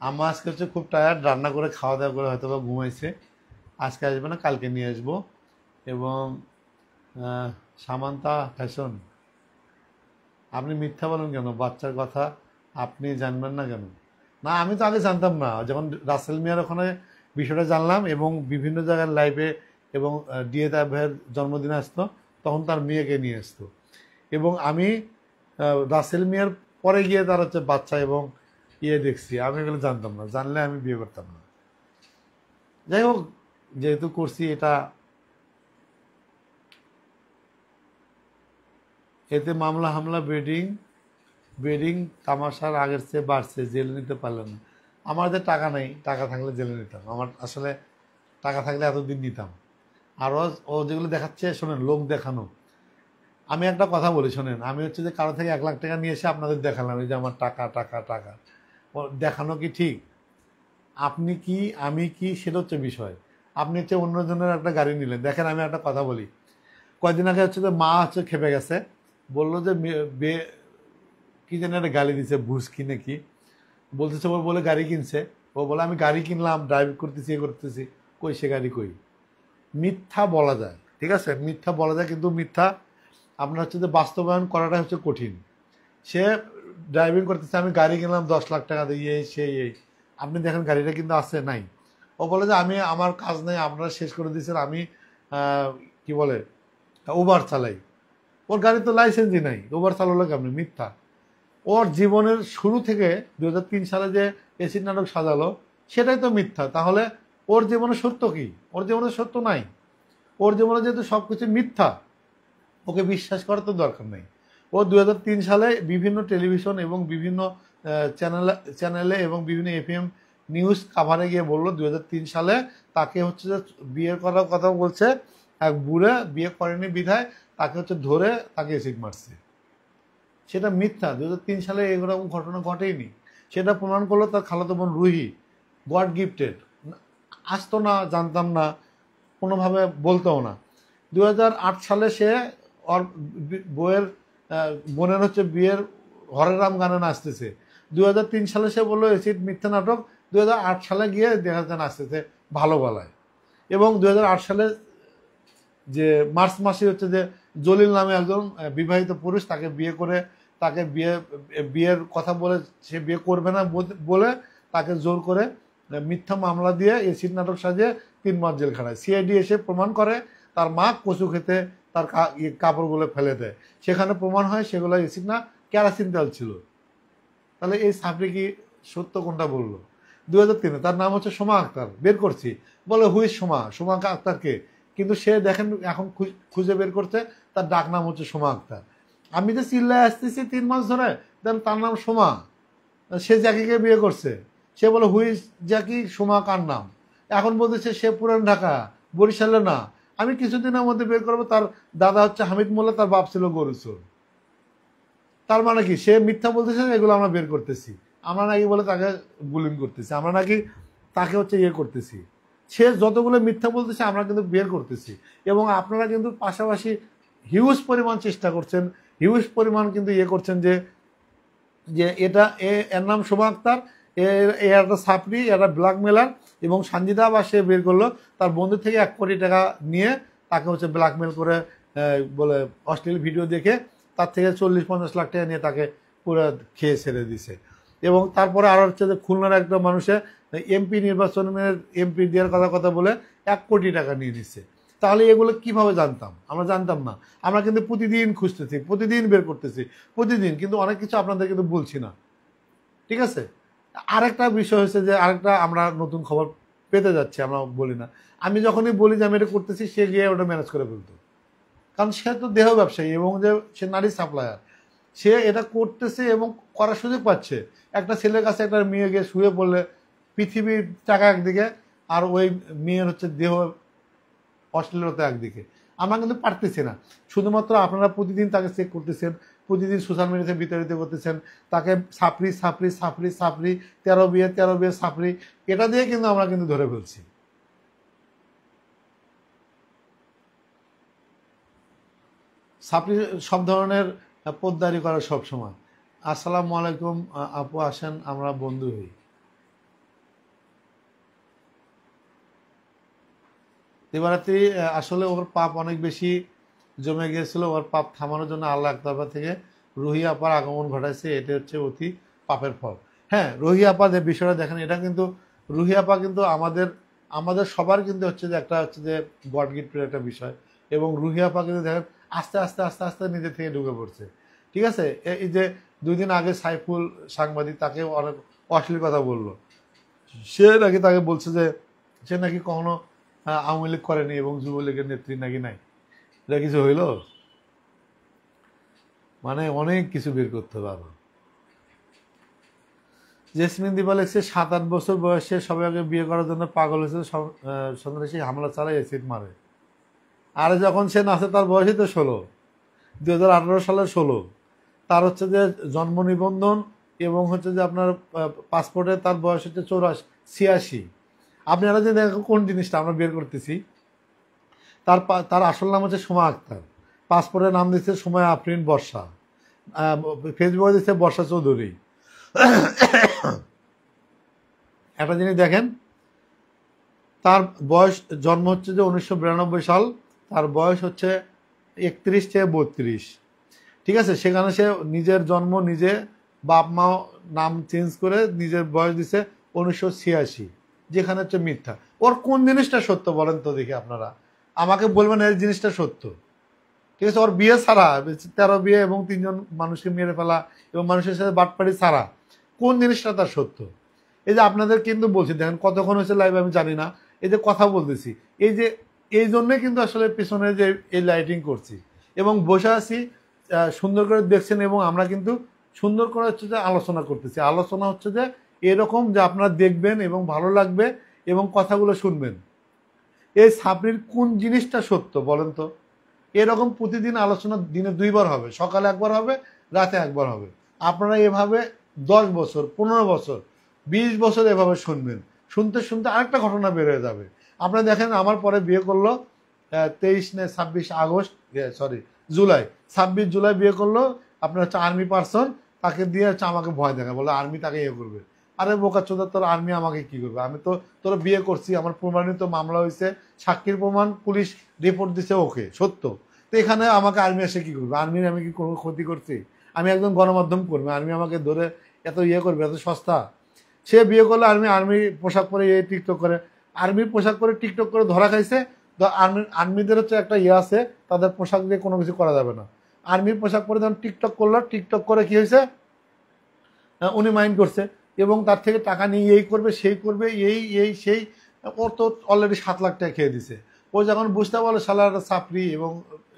আম্মা আজকে হচ্ছে খুব টায়ার্ড, রান্না করে খাওয়া দাওয়া করে হয়তো বা ঘুমাইছে। আজকে আসবে না, কালকে নিয়ে আসবো। এবং সামান্তা ফ্যাশন, আপনি মিথ্যা বলেন কেন? বাচ্চার কথা আপনি জানবেন না কেন? না, আমি তো আগে জানতাম না। যখন রাসেল মিয়ার ওখানে বিষয়টা জানলাম এবং বিভিন্ন জায়গার লাইভে এবং ডিএ ভাইয়ের জন্মদিনে আসতো, তখন তার মেয়েকে নিয়ে আসতো। এবং আমি রাসেল মিয়ার পরে গিয়ে তার হচ্ছে বাচ্চা এবং দেখছি। আমি এগুলো জানতাম না, জানলে আমি বিয়ে করতাম না। যাই হোক, যেহেতু করছি এটা, এতে মামলা হামলা বেডিং তামাশার আগের চেয়ে বাড়ছে, জেলে নিতে পারলো না। আমার যে টাকা নেই, টাকা থাকলে জেলে নিতাম। আমার আসলে টাকা থাকলে এতদিন নিতাম। আর ও যেগুলো দেখাচ্ছে, শোনেন, লোক দেখানো। আমি একটা কথা বলি, শোনেন, আমি হচ্ছে যে কারো থেকে 1 লাখ টাকা নিয়ে এসে আপনাদের দেখালাম এই যে আমার টাকা টাকা টাকা। দেখানো কি ঠিক? আপনি কি, আমি কি, সেটা হচ্ছে বিষয়। আপনি হচ্ছে অন্যজনের একটা গাড়ি নিলেন। দেখেন, আমি একটা কথা বলি। কয়েকদিন আগে হচ্ছে যে মা হচ্ছে খেপে গেছে, বললো যে কি যেন একটা গালি দিছে, বুঝ কি নাকি বলতেছে, ও বলে গাড়ি কিনছে। ও বলে আমি গাড়ি কিনলাম, ড্রাইভ করতেছি, করতেছি। কই সে গাড়ি কই? মিথ্যা বলা যায়, ঠিক আছে, মিথ্যা বলা যায়, কিন্তু মিথ্যা আপনার হচ্ছে যে বাস্তবায়ন করাটা হচ্ছে কঠিন। সে ড্রাইভিং করতেছে, আমি গাড়ি কিনলাম 10 লাখ টাকা দিয়ে, এই আপনি দেখেন গাড়িটা কিন্তু আছে নাই। ও বলে যে আমি, আমার কাজ নেই, আপনারা শেষ করে দিয়েছেন, আমি কি বলে উবার চালাই। ওর গাড়ি তো লাইসেন্সই নাই, উবার চালালো কেমনি? মিথ্যা। ওর জীবনের শুরু থেকে 2003 সালে যে এসিড নাটক সাজালো, সেটাই তো মিথ্যা। তাহলে ওর জীবনে সত্য কি? ওর জীবনে সত্য নাই। ওর জীবনে যেহেতু সবকিছু মিথ্যা, ওকে বিশ্বাস করার তো দরকার নেই। ও 2003 সালে বিভিন্ন টেলিভিশন এবং বিভিন্ন চ্যানেলে এবং বিভিন্ন এফএম নিউজ কাভারে গিয়ে বললো 2003 সালে তাকে হচ্ছে যে বিয়ে করার কথা বলছে, এক বুড়ে বিয়ে করেনি বিধায় তাকে হচ্ছে ধরে তাকে এসিড মারছে। সেটা মিথ্যা। 2003 সালে এরকম ঘটনা ঘটেইনি। সেটা প্রমাণ করলো তার খালাতো বোন রুহি, গড গিফটেড। আসতো না, জানতাম না, কোনোভাবে বলতেও না। 2008 সালে সে ওর বইয়ের বোনের হচ্ছে বিয়ের হরে রাম গানে নাচতেছে। 2003 সালে সে বললো এসিড মিথ্যা নাটক। 2008 সালে গিয়ে দেখা যায় নাচতেছে ভালো গলায়। এবং 2008 সালে যে মার্চ মাসে হচ্ছে যে জলিল নামে একজন বিবাহিত পুরুষ, তাকে বিয়ে করে, তাকে বিয়ের কথা বলে সে বিয়ে করবে না বলে তাকে জোর করে মিথ্যা মামলা দিয়ে এসিড নাটক সাজিয়ে 3 মাস জেল খাটায়। সিআইডি এসে প্রমাণ করে তার মা কচু খেতে তার কাপড়গুলো ফেলে দেয়। সেখানে প্রমাণ হয় সেগুলো এসিড না, কেরাসিন তেল ছিল। তাহলে এই সাবরি কি সত্য কোনটা বললো? 2003 তার নাম হচ্ছে সোমা আক্তার, বের করছি। বলে হুইজ সোমা আক্তারকে? কিন্তু সে দেখেন এখন খুঁজে বের করতে, তার ডাক নাম হচ্ছে সোমা আক্তার। আমি যে চিল্লায় আসতেছি 3 মাস ধরে, দেন তার নাম সোমা। সে জ্যাকিকে বিয়ে করছে, সে বলে হুইজ জ্যাকি, সোমা কার নাম? এখন বলতেছে সে পুরান ঢাকা, বরিশালে না। আমি কিছুদিনের মধ্যে বের করবো তার দাদা হচ্ছে হামিদ মোল্লা, তার বাপ ছিল গরুচোর। তার মানে কি সে মিথ্যা বলতেছে? এগুলো আমরা বের করতেছি। আমরা নাকি বলে তাকে বুলিং করতেছি, আমরা নাকি তাকে হচ্ছে ইয়ে করতেছি। সে যতগুলো মিথ্যা বলতেছে আমরা কিন্তু বের করতেছি। এবং আপনারা কিন্তু পাশাপাশি হিউজ পরিমাণ চেষ্টা করছেন, হিউজ পরিমাণ কিন্তু ইয়ে করছেন যে যে এটা এর নাম শোভা আক্তার, একটা সাপড়ি, একটা ব্ল্যাকমেলার। এবং সানজিদা বা সে বের করলো তার বন্ধু থেকে 1 কোটি টাকা নিয়ে তাকে হচ্ছে ব্ল্যাকমেল করে, বলে অশ্লীল ভিডিও দেখে তার থেকে 40-50 লাখ টাকা নিয়ে তাকে পুরো খেয়ে ছেড়ে দিছে। এবং তারপরে আরও হচ্ছে যে খুলনার একটা মানুষে এমপি নির্বাচনের এমপি দেওয়ার কথা বলে 1 কোটি টাকা নিয়ে নিচ্ছে। তাহলে এগুলো কিভাবে জানতাম? আমরা জানতাম না। আমরা কিন্তু প্রতিদিন খুঁজতেছি, প্রতিদিন বের করতেছি, প্রতিদিন, কিন্তু অনেক কিছু আপনাদের কিন্তু বলছি না। ঠিক আছে? আরেকটা বিষয় হচ্ছে যে আরেকটা আমরা নতুন খবর পেতে যাচ্ছে, আমরা বলি না। আমি যখনই বলি যে আমি এটা করতেছি, সে গিয়ে ওটা ম্যানেজ করে ফেলতো, কারণ সে তো দেহ ব্যবসায়ী এবং যে সে নারী সাপ্লায়ার, সে এটা করতেছে এবং করার সুযোগ পাচ্ছে। একটা ছেলের কাছে একটা মেয়ে গিয়ে শুয়ে পড়লে পৃথিবীর টাকা একদিকে, আর ওই মেয়ের হচ্ছে দেহ অশ্লীলতা একদিকে। আমরা কিন্তু পারতেছি না। শুধুমাত্র আপনারা প্রতিদিন তাকে চেক করতেছেন, প্রতিদিন সোশ্যাল মিডিয়াতে বিতাড়িত করতেছেন, তাকে সাপড়ি সাপড়ি সাপড়ি সাপড়ি, 13 বিয়ে সাপড়ি, এটা দিয়ে কিন্তু আমরা কিন্তু ধরে ফেলছি। সাপড়ি সব ধরনের পোদ্দারি করে সব সময়। আসসালামু আলাইকুম আপু, আসেন আমরা বন্ধু হই। দিবারাত্রি আসলে ওর পাপ অনেক বেশি জমে গিয়েছিল। ওর পাপ থামানোর জন্য আল্লাহ একতরফা থেকে রুহি আপার আগমন ঘটাইছে। এটা হচ্ছে অতি পাপের ফল। হ্যাঁ, রুহি আপা যে বিষয়টা দেখেন, এটা কিন্তু রুহি আপা কিন্তু আমাদের সবার কিন্তু হচ্ছে যে একটা হচ্ছে যে গড গিফটের একটা বিষয়। এবং রুহি আপা কিন্তু দেখেন আস্তে আস্তে আস্তে আস্তে নিজে থেকে ঢুকে পড়ছে। ঠিক আছে, এই যে 2 দিন আগে সাইফুল সাংবাদিক তাকে অনেক অশ্লীল কথা বললো। সে নাকি তাকে বলছে যে সে নাকি কখনো আওয়ামী লীগ করেনি এবং যুবলীগের নেত্রী নাকি নাই। এটা কিছু হইল? মানে অনেক কিছু বের করতে হবে আরো। জেসমিন দিবা লেগছে 7-8 বছর বয়সে সবাইকে বিয়ে করার জন্য পাগল হয়েছে, সন্ত্রাসী হামলা চালায় এসিড মারে। আর যখন সে নাচে তার বয়সই তো 16, 2018 সালের 16। তার হচ্ছে যে জন্ম নিবন্ধন এবং হচ্ছে যে আপনার পাসপোর্টে তার বয়স হচ্ছে 86। আপনারা যে দেখেন কোন জিনিসটা আমরা বের করতেছি, তার আসল নাম হচ্ছে সোমা আক্তার। পাসপোর্টের নাম দিচ্ছে সোমা আফরিন বর্ষা, ফেসবুকে দিচ্ছে বর্ষা চৌধুরী। একটা জিনিস দেখেন, তার বয়স, জন্ম হচ্ছে যে 1992 সাল, তার বয়স হচ্ছে 31 থেকে 32। ঠিক আছে, সেখানে সে নিজের জন্ম নিজে, বাপ মা নাম চেঞ্জ করে নিজের বয়স দিছে 1986, যেখানে হচ্ছে মিথ্যা। ওর কোন জিনিসটা সত্য বলেন তো দেখি আপনারা, আমাকে বলবেন এই জিনিসটা সত্য। ঠিক আছে, ওর বিয়ে ছাড়া, 13 বিয়ে এবং 3 জন মানুষকে মেরে ফেলা এবং মানুষের সাথে বাটপাড়ি ছাড়া কোন জিনিসটা তার সত্য? এই যে আপনাদের কিন্তু বলছি, দেখেন কতক্ষণ হয়েছে লাইভ আমি জানি না, এই যে কথা বলতেছি, এই জন্যে কিন্তু আসলে পিছনে যে এই লাইটিং করছি এবং বসে আছি, সুন্দর করে দেখছেন এবং আমরা কিন্তু সুন্দর করে হচ্ছে যে আলোচনা করতেছি। আলোচনা হচ্ছে যে এরকম যে আপনারা দেখবেন এবং ভালো লাগবে এবং কথাগুলো শুনবেন। এই সাপড়ির কোন জিনিসটা সত্য বলেন তো? এরকম প্রতিদিন আলোচনা দিনে 2 বার হবে, সকালে 1 বার হবে, রাতে 1 বার হবে। আপনারা এভাবে 10 বছর, 15 বছর, 20 বছর এভাবে শুনবেন। শুনতে শুনতে আরেকটা ঘটনা বের হয়ে যাবে। আপনারা দেখেন, আমার পরে বিয়ে করলো 26 জুলাই বিয়ে করলো। আপনার হচ্ছে আর্মি পার্সন, তাকে দিয়ে হচ্ছে আমাকে ভয় দেখা, বলে আর্মি তাকে ইয়ে করবে। আরে বোকা চোদা, তোর আর্মি আমাকে কি করবে? আমি তো তোর বিয়ে করছি, আমার প্রমাণিত মামলা হয়েছে, সাক্ষীর প্রমাণ, পুলিশ রিপোর্ট দিছে, ওকে সত্য। তো এখানে আমাকে আর্মি এসে কি করবে? আর্মির আমি কি কোনো ক্ষতি করছি? আমি একজন গণমাধ্যম কর্মী, আর্মি আমাকে ধরে এত ইয়ে করবে? এত সস্তা? সে বিয়ে করলে আর্মি পোশাক পরে টিকটক করে, আর্মির পোশাক পরে টিকটক করে ধরা খাইছে। আর্মিদের হচ্ছে একটা ইয়ে আছে, তাদের পোশাক দিয়ে কোনো কিছু করা যাবে না। আর্মির পোশাক পরে যখন টিকটক করলো, টিকটক করে কি হয়েছে, উনি মাইন্ড করছে এবং তার থেকে টাকা নিয়ে এই করবে সেই করবে, সেই। ওর তো অলরেডি 7 লাখ টাকা খেয়ে দিছে। ও যখন বুঝতে পারলো শালার চাপড়ি এবং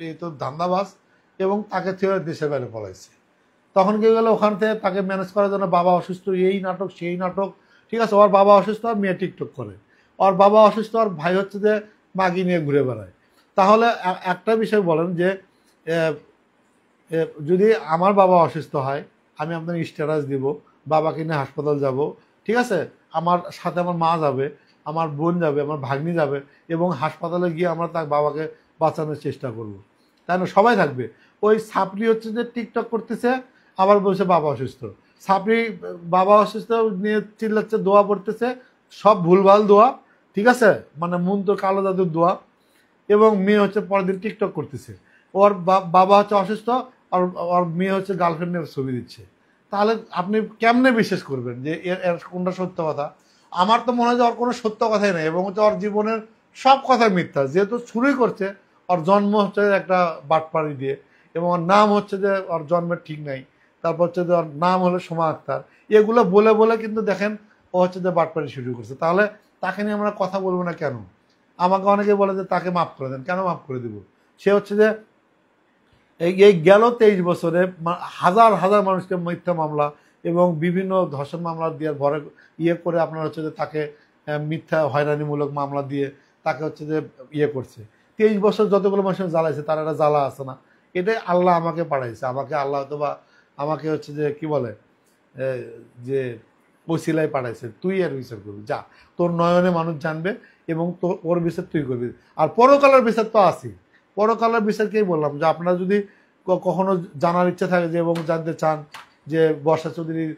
এই তো ধান্দাবাজ, এবং তাকে থেকে দেশের বাইরে পলাইছে। তখন কি গেল, ওখান থেকে তাকে ম্যানেজ করার জন্য বাবা অসুস্থ, এই নাটক সেই নাটক। ঠিক আছে, ওর বাবা অসুস্থ আর মেয়ে টিকটক করে, ওর বাবা অসুস্থ আর ভাই হচ্ছে যে মাগি নিয়ে ঘুরে বেড়ায়। তাহলে একটা বিষয় বলেন যে যদি আমার বাবা অসুস্থ হয়, আমি আপনার স্ট্যাটাস দিব, বাবাকে নিয়ে হাসপাতাল যাব। ঠিক আছে, আমার সাথে আমার মা যাবে, আমার বোন যাবে, আমার ভাগ্নি যাবে এবং হাসপাতালে গিয়ে আমরা তার বাবাকে বাঁচানোর চেষ্টা করব। তাই না? সবাই থাকবে। ওই সাপড়ি হচ্ছে যে টিকটক করতেছে, আবার বলছে বাবা অসুস্থ। সাপড়ি বাবা অসুস্থ নিয়ে চিল্লাচ্ছে, দোয়া পড়তেছে, সব ভুলভাল দোয়া। ঠিক আছে, মানে মন তো কালো জাদুর দোয়া। এবং মেয়ে হচ্ছে পরের দিন টিকটক করতেছে, ওর বাবা হচ্ছে অসুস্থ, আর ওর মেয়ে হচ্ছে গার্লফ্রেন্ড নিয়ে ছবি দিচ্ছে। তাহলে আপনি কেমনে বিশ্বাস করবেন যে এর কোনটা সত্য কথা? আমার তো মনে হয় যে ওর কোনো সত্য কথাই নেই এবং হচ্ছে ওর জীবনের সব কথাই মিথ্যা। যেহেতু শুরুই করছে, ওর জন্ম হচ্ছে একটা বাটপাড়ি দিয়ে এবং ওর নাম হচ্ছে যে ওর জন্মের ঠিক নাই, তারপর হচ্ছে যে ওর নাম হলো সোমা আক্তার। এগুলো বলে বলে কিন্তু দেখেন ও হচ্ছে যে বাটপাড়ি শুরু করছে। তাহলে তাকে নিয়ে আমরা কথা বলবো না কেন? আমাকে অনেকে বলে যে তাকে মাফ করে দেন, কেন মাফ করে দিব? সে হচ্ছে যে এই গেল 23 বছরে হাজার হাজার মানুষকে মিথ্যা মামলা এবং বিভিন্ন ধর্ষণ মামলা দিয়ে ভরে করে আপনার হচ্ছে যে তাকে মিথ্যা হয়রানিমূলক মামলা দিয়ে তাকে হচ্ছে যে করছে। 23 বছর যতগুলো মানুষের জ্বালাইছে তার একটা জ্বালা আছে না? এটাই আল্লাহ আমাকে পাঠাইছে, আল্লাহ অথবা আমাকে হচ্ছে যে কি বলে যে ওসিলায় পাঠাইছে, তুই এর বিচার করবি, যা তোর নয়নে মানুষ জানবে এবং তোর ওর বিচার তুই করবি। আর পরকালের বিচার তো আছেই। পরকালের বিচারকেই বললাম যে আপনারা যদি কখনো জানার ইচ্ছা থাকে যে এবং জানতে চান যে বর্ষা চৌধুরীর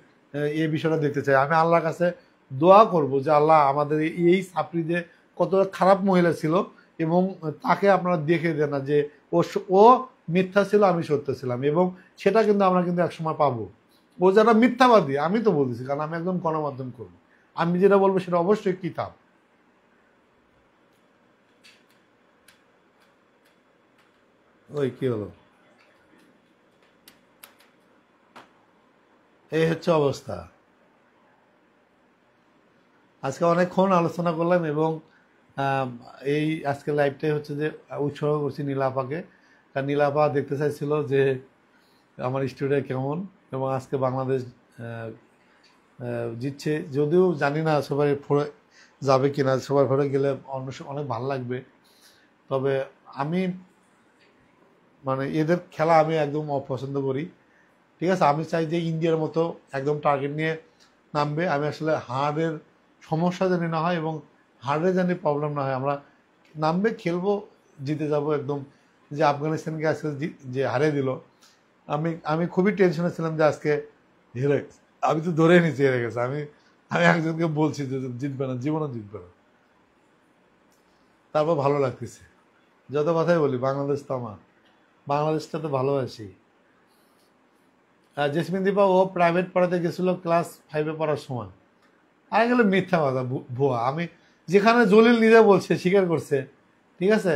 এই বিষয়টা দেখতে চাই, আমি আল্লাহর কাছে দোয়া করব যে আল্লাহ আমাদের এই সাপড়ি যে কত খারাপ মহিলা ছিল এবং তাকে আপনারা দেখে দেন না যে ও মিথ্যা ছিল, আমি সত্য ছিলাম, এবং সেটা কিন্তু আমরা কিন্তু একসময় পাবো। ও যারা মিথ্যাবাদী, আমি তো বলতেছি কারণ আমি একদম গণমাধ্যম করবো, আমি যেটা বলবো সেটা অবশ্যই কিতাব। ওই কি হলো, এই হচ্ছে অবস্থা। আজকে অনেকক্ষণ আলোচনা করলাম এবং এই আজকে লাইভটাই হচ্ছে যে উৎসর্গ করছি নীলাপাকে, কারণ নীলাপা দেখতে চাইছিল যে আমার স্টুডিও কেমন, এবং আজকে বাংলাদেশ জিতছে, যদিও জানি না সবাই ফোরে যাবে কিনা, সবাই ফোরে গেলে অনেক ভালো লাগবে। তবে আমি মানে এদের খেলা আমি একদম অপছন্দ করি, ঠিক আছে? আমি চাই যে ইন্ডিয়ার মতো একদম টার্গেট নিয়ে নামবে। আমি আসলে হার্ডের সমস্যা জানি না হয় এবং হার্ডে জানি প্রবলেম না হয়, আমরা নামবে, খেলবো, জিতে যাব একদম। যে আফগানিস্তানকে আজকে যে হারিয়ে দিল, আমি খুবই টেনশনে ছিলাম যে আজকে হেরে, আমি তো ধরে নিচ্ছি হেরে গেছে। আমি একজনকে বলছি যে জিতবে না, জীবনও জিতবে না। তারপর ভালো লাগতেছে, যত কথাই বলি বাংলাদেশ তো আমার, বাংলাদেশটা তো ভালোবাসি। জেসমিন দীপা ও প্রাইভেট পড়াতে গেছিল ক্লাস 5-এ পড়ার সময়। আর গেলে মিথ্যা কথা, ভুয়া। আমি যেখানে জলিল নিজে বলছে, স্বীকার করছে, ঠিক আছে?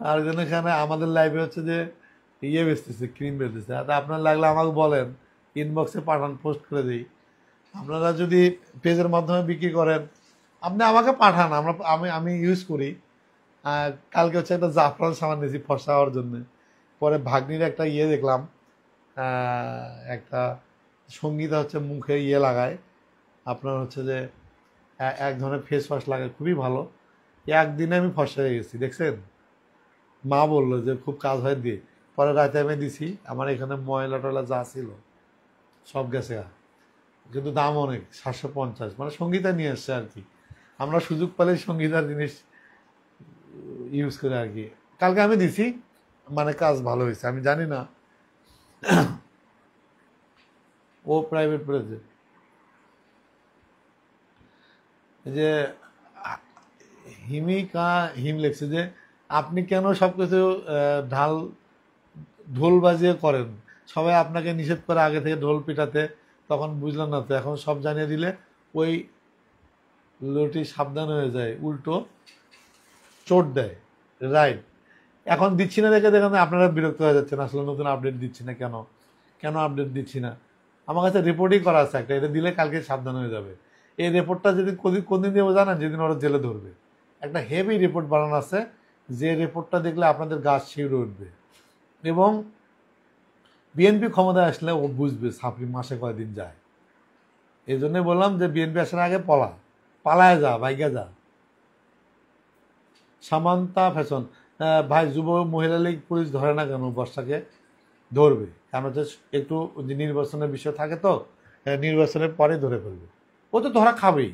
আরেকজন এখানে আমাদের লাইভে হচ্ছে যে বেচতেছে, ক্রিম বেচতেছে। আপনার লাগলে আমাকে বলেন, ইনবক্সে পাঠান, পোস্ট করে দিই। আপনারা যদি পেজের মাধ্যমে বিক্রি করেন, আপনি আমাকে পাঠান, আমি ইউজ করি। কালকে হচ্ছে একটা জাফরান সামান নিয়েছি ফর্সা হওয়ার জন্য। পরে ভাগ্নির একটা দেখলাম, একটা সঙ্গীতা হচ্ছে মুখে লাগায়, আপনার হচ্ছে যে এক ধরনের ফেস ওয়াশ লাগায়, খুবই ভালো। একদিনে আমি ফর্সা হয়ে গেছি, দেখছেন? মা বললো যে খুব কাজ হয় দিয়ে, পরে রাতে আমি দিছি, আমার এখানে ময়লা টয়লা যা ছিল সব গেছে। কিন্তু দাম অনেক, 750, মানে সঙ্গীতা নিয়ে এসছে আর কি। আমরা সুযোগ পেলে সঙ্গীতার জিনিস ইউজ করে আর কি। কালকে আমি দিছি, মানে কাজ ভালো হয়েছে। আমি জানি না, ও প্রাইভেট পড়েছে। যে হিম লেখছে যে আপনি কেন সবকিছু ঢোল বাজিয়ে করেন, সবাই আপনাকে নিষেধ করে আগে থেকে ঢোল পিটাতে, তখন বুঝলাম না তো, এখন সব জানিয়ে দিলে ওই লোটি সাবধান হয়ে যায়, উল্টো চোট দেয়। রাইট, এখন দিচ্ছি না দেখে দেখেন আপনারা বিরক্ত হয়ে যাচ্ছেন, আসলে নতুন আপডেট দিচ্ছি না কেন, আপডেট দিচ্ছি না। আমার কাছে রিপোর্টই করা আছে একটা, এটা দিলে কালকে সাবধান হয়ে যাবে। এই রিপোর্টটা যদি কোনদিন দেবো জানেন, যেদিন ওরা জেলে ধরবে। একটা হেভি রিপোর্ট বানানো আছে, যে রিপোর্টটা দেখলে আপনাদের গাছ শিউরে উঠবে, এবং বিএনপি ক্ষমতায় আসলে ও বুঝবে সাপড়ি মাসে কয়দিন যায়। এই জন্যে বললাম যে বিএনপি আসার আগে পালায় যা, ভাইগা যা। সামান্তা ফ্যাশন, ভাই যুব মহিলা লীগ পুলিশ ধরে না কেন? বর্ষাকে ধরবে, কারণ হচ্ছে একটু নির্বাচনের বিষয় থাকে তো, নির্বাচনের পরে ধরে ফেলবে। ও তো ধরা খাবেই।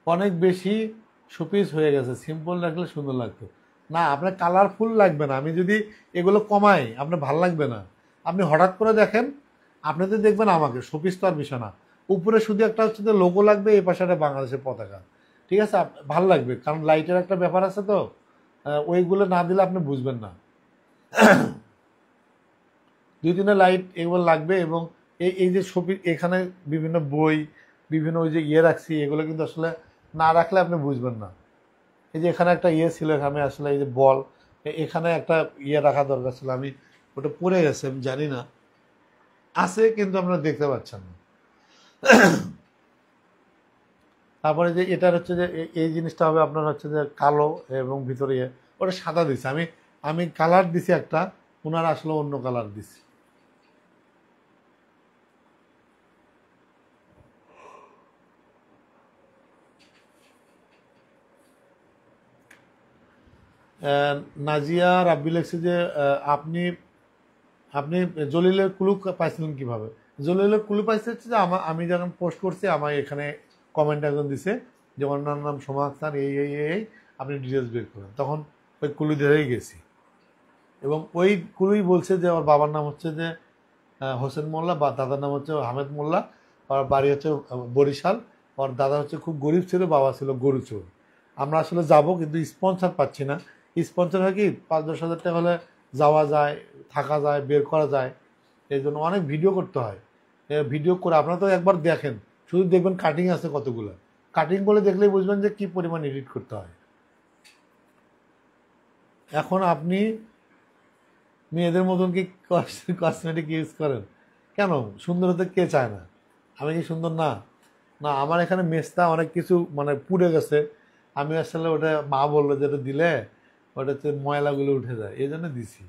অনেক বেশি শোপিস হয়ে গেছে, সিম্পল রাখলে সুন্দর লাগতো। না, আপনার কালারফুল লাগবে না, আমি যদি এগুলো কমাই আপনার ভাল লাগবে না। আপনি হঠাৎ করে দেখেন, আপনি তো দেখবেন আমাকে শোপিস তো আর বিষয় না, উপরে শুধু একটা হচ্ছে লোগো লাগবে, এই পাশে একটা বাংলাদেশের পতাকা, ঠিক আছে? ভাল লাগবে, কারণ লাইটের একটা ব্যাপার আছে তো, ওইগুলো না দিলে আপনি বুঝবেন না। 2-3 লাইট এগুলো লাগবে, এবং এই যে ছবি এখানে বিভিন্ন বই, বিভিন্ন ওই যে রাখছি, এগুলো কিন্তু আসলে না রাখলে আপনি বুঝবেন না। এই যে এখানে একটা ইয়ে ছিল, এখানে আসলে এই যে বল, এখানে একটা ইয়ে রাখা দরকার ছিল, আমি ওটা পড়ে গেছে, আমি জানি না আছে, কিন্তু আপনারা দেখতে পাচ্ছেন না। তারপরে যে এটার হচ্ছে যে এই জিনিসটা হবে আপনার হচ্ছে যে কালো এবং ভিতরে ইয়ে, ওটা সাদা দিছে, আমি আমি কালার দিছি একটা, ওনারা আসলে অন্য কালার দিছি। নাজিয়া রাব্বি লেখছে যে আপনি আপনি জলিলের ক্লু পাইছিলেন কিভাবে? জলিলের ক্লু পাইছে হচ্ছে যে আমি যখন পোস্ট করছি আমার এখানে কমেন্ট একজন দিছে যে ওনার নাম সোমা আক্তার, এই আপনি ডিটেলস বের করেন, তখন ওই ক্লু ধরেই গেছি। এবং ওই ক্লুই বলছে যে ওর বাবার নাম হচ্ছে যে হোসেন মোল্লা, বা দাদার নাম হচ্ছে হামেদ মোল্লা, ওর বাড়ি হচ্ছে বরিশাল, ওর দাদা হচ্ছে খুব গরিব ছিল, বাবা ছিল গরু চোর। আমরা আসলে যাব, কিন্তু স্পন্সর পাচ্ছি না। স্পন্সর হয় কি 5-10 হাজার টাকা হলে যাওয়া যায়, থাকা যায়, বের করা যায়, এই জন্য অনেক ভিডিও করতে হয়। ভিডিও করে আপনারা তো একবার দেখেন, শুধু দেখবেন কাটিং আছে কতগুলো, কাটিং করে দেখলেই বুঝবেন যে কি পরিমাণ এডিট করতে হয়। এখন আপনি মেয়েদের মতন কি কসমেটিক ইউজ করেন? কেন? সুন্দর হতে কে চায় না? আমি কি সুন্দর না? না, আমার এখানে মেস্তা অনেক কিছু মানে পুড়ে গেছে, আমি আসলে ওটা মা বললো যে ওটা দিলে ওটাতে ময়লাগুলো উঠে যায়, এই জন্য দিছি।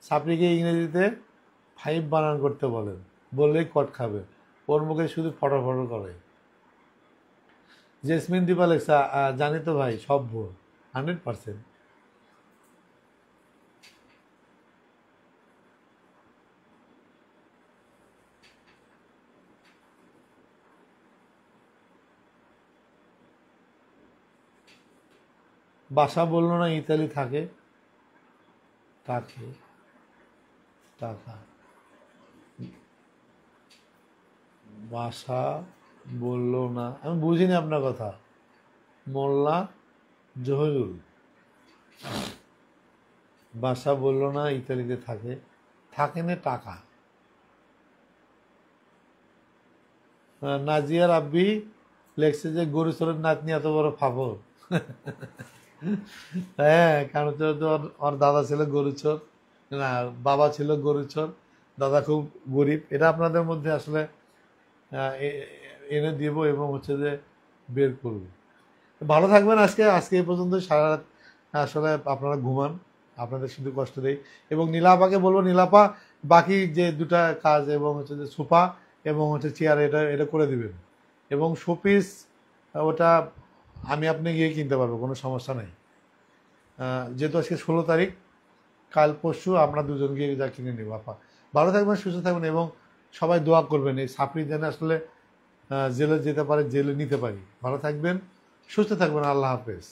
সাপড়িকে ইংরেজিতে 5 বানান করতে বলেন, বললেই কট খাবে, ওর মুখে শুধু ফটো ফটো করে। জেসমিন দীপা লেখা, জানি তো ভাই, সব ভুল, 100%। বাসা বললো না ইতালি থাকে, থাকে টাকা। বাসা বললো না, আমি বুঝিনি আপনার কথা। মোল্লা জহিরুল, বাসা বললো না ইতালিতে থাকে, থাকে না টাকা। নাজিয়া রাব্বি লেখছে যে গরু চোরের নাতনি এত বড় ফাফর। হ্যাঁ, কারণ হচ্ছে তো ওর দাদা ছিল গরু চোর, না বাবা ছিল গরু চোর, দাদা খুব গরিব। এটা আপনাদের মধ্যে আসলে এনে দিব এবং হচ্ছে যে বের করব। ভালো থাকবেন। আজকে আজকে এই পর্যন্ত, সারা রাত আসলে আপনারা ঘুমান, আপনাদের শুধু কষ্ট দেই। এবং নীলাপাকে বলবো, নীলাপা বাকি যে দুটা কাজ এবং হচ্ছে যে সোফা এবং হচ্ছে চেয়ার, এটা এটা করে দিবেন। এবং শোপিস ওটা আমি আপনি গিয়ে কিনতে পারবো, কোনো সমস্যা নেই। যেহেতু আজকে 16 তারিখ, কাল পরশু আমরা দুজন গিয়ে যা কিনে নেবো। আপা ভালো থাকবেন, সুস্থ থাকবেন, এবং সবাই দোয়া করবেন এই সাপড়ি যেন আসলে জেলে যেতে পারে, জেলে নিতে পারি। ভালো থাকবেন, সুস্থ থাকবেন, আল্লাহ হাফেজ।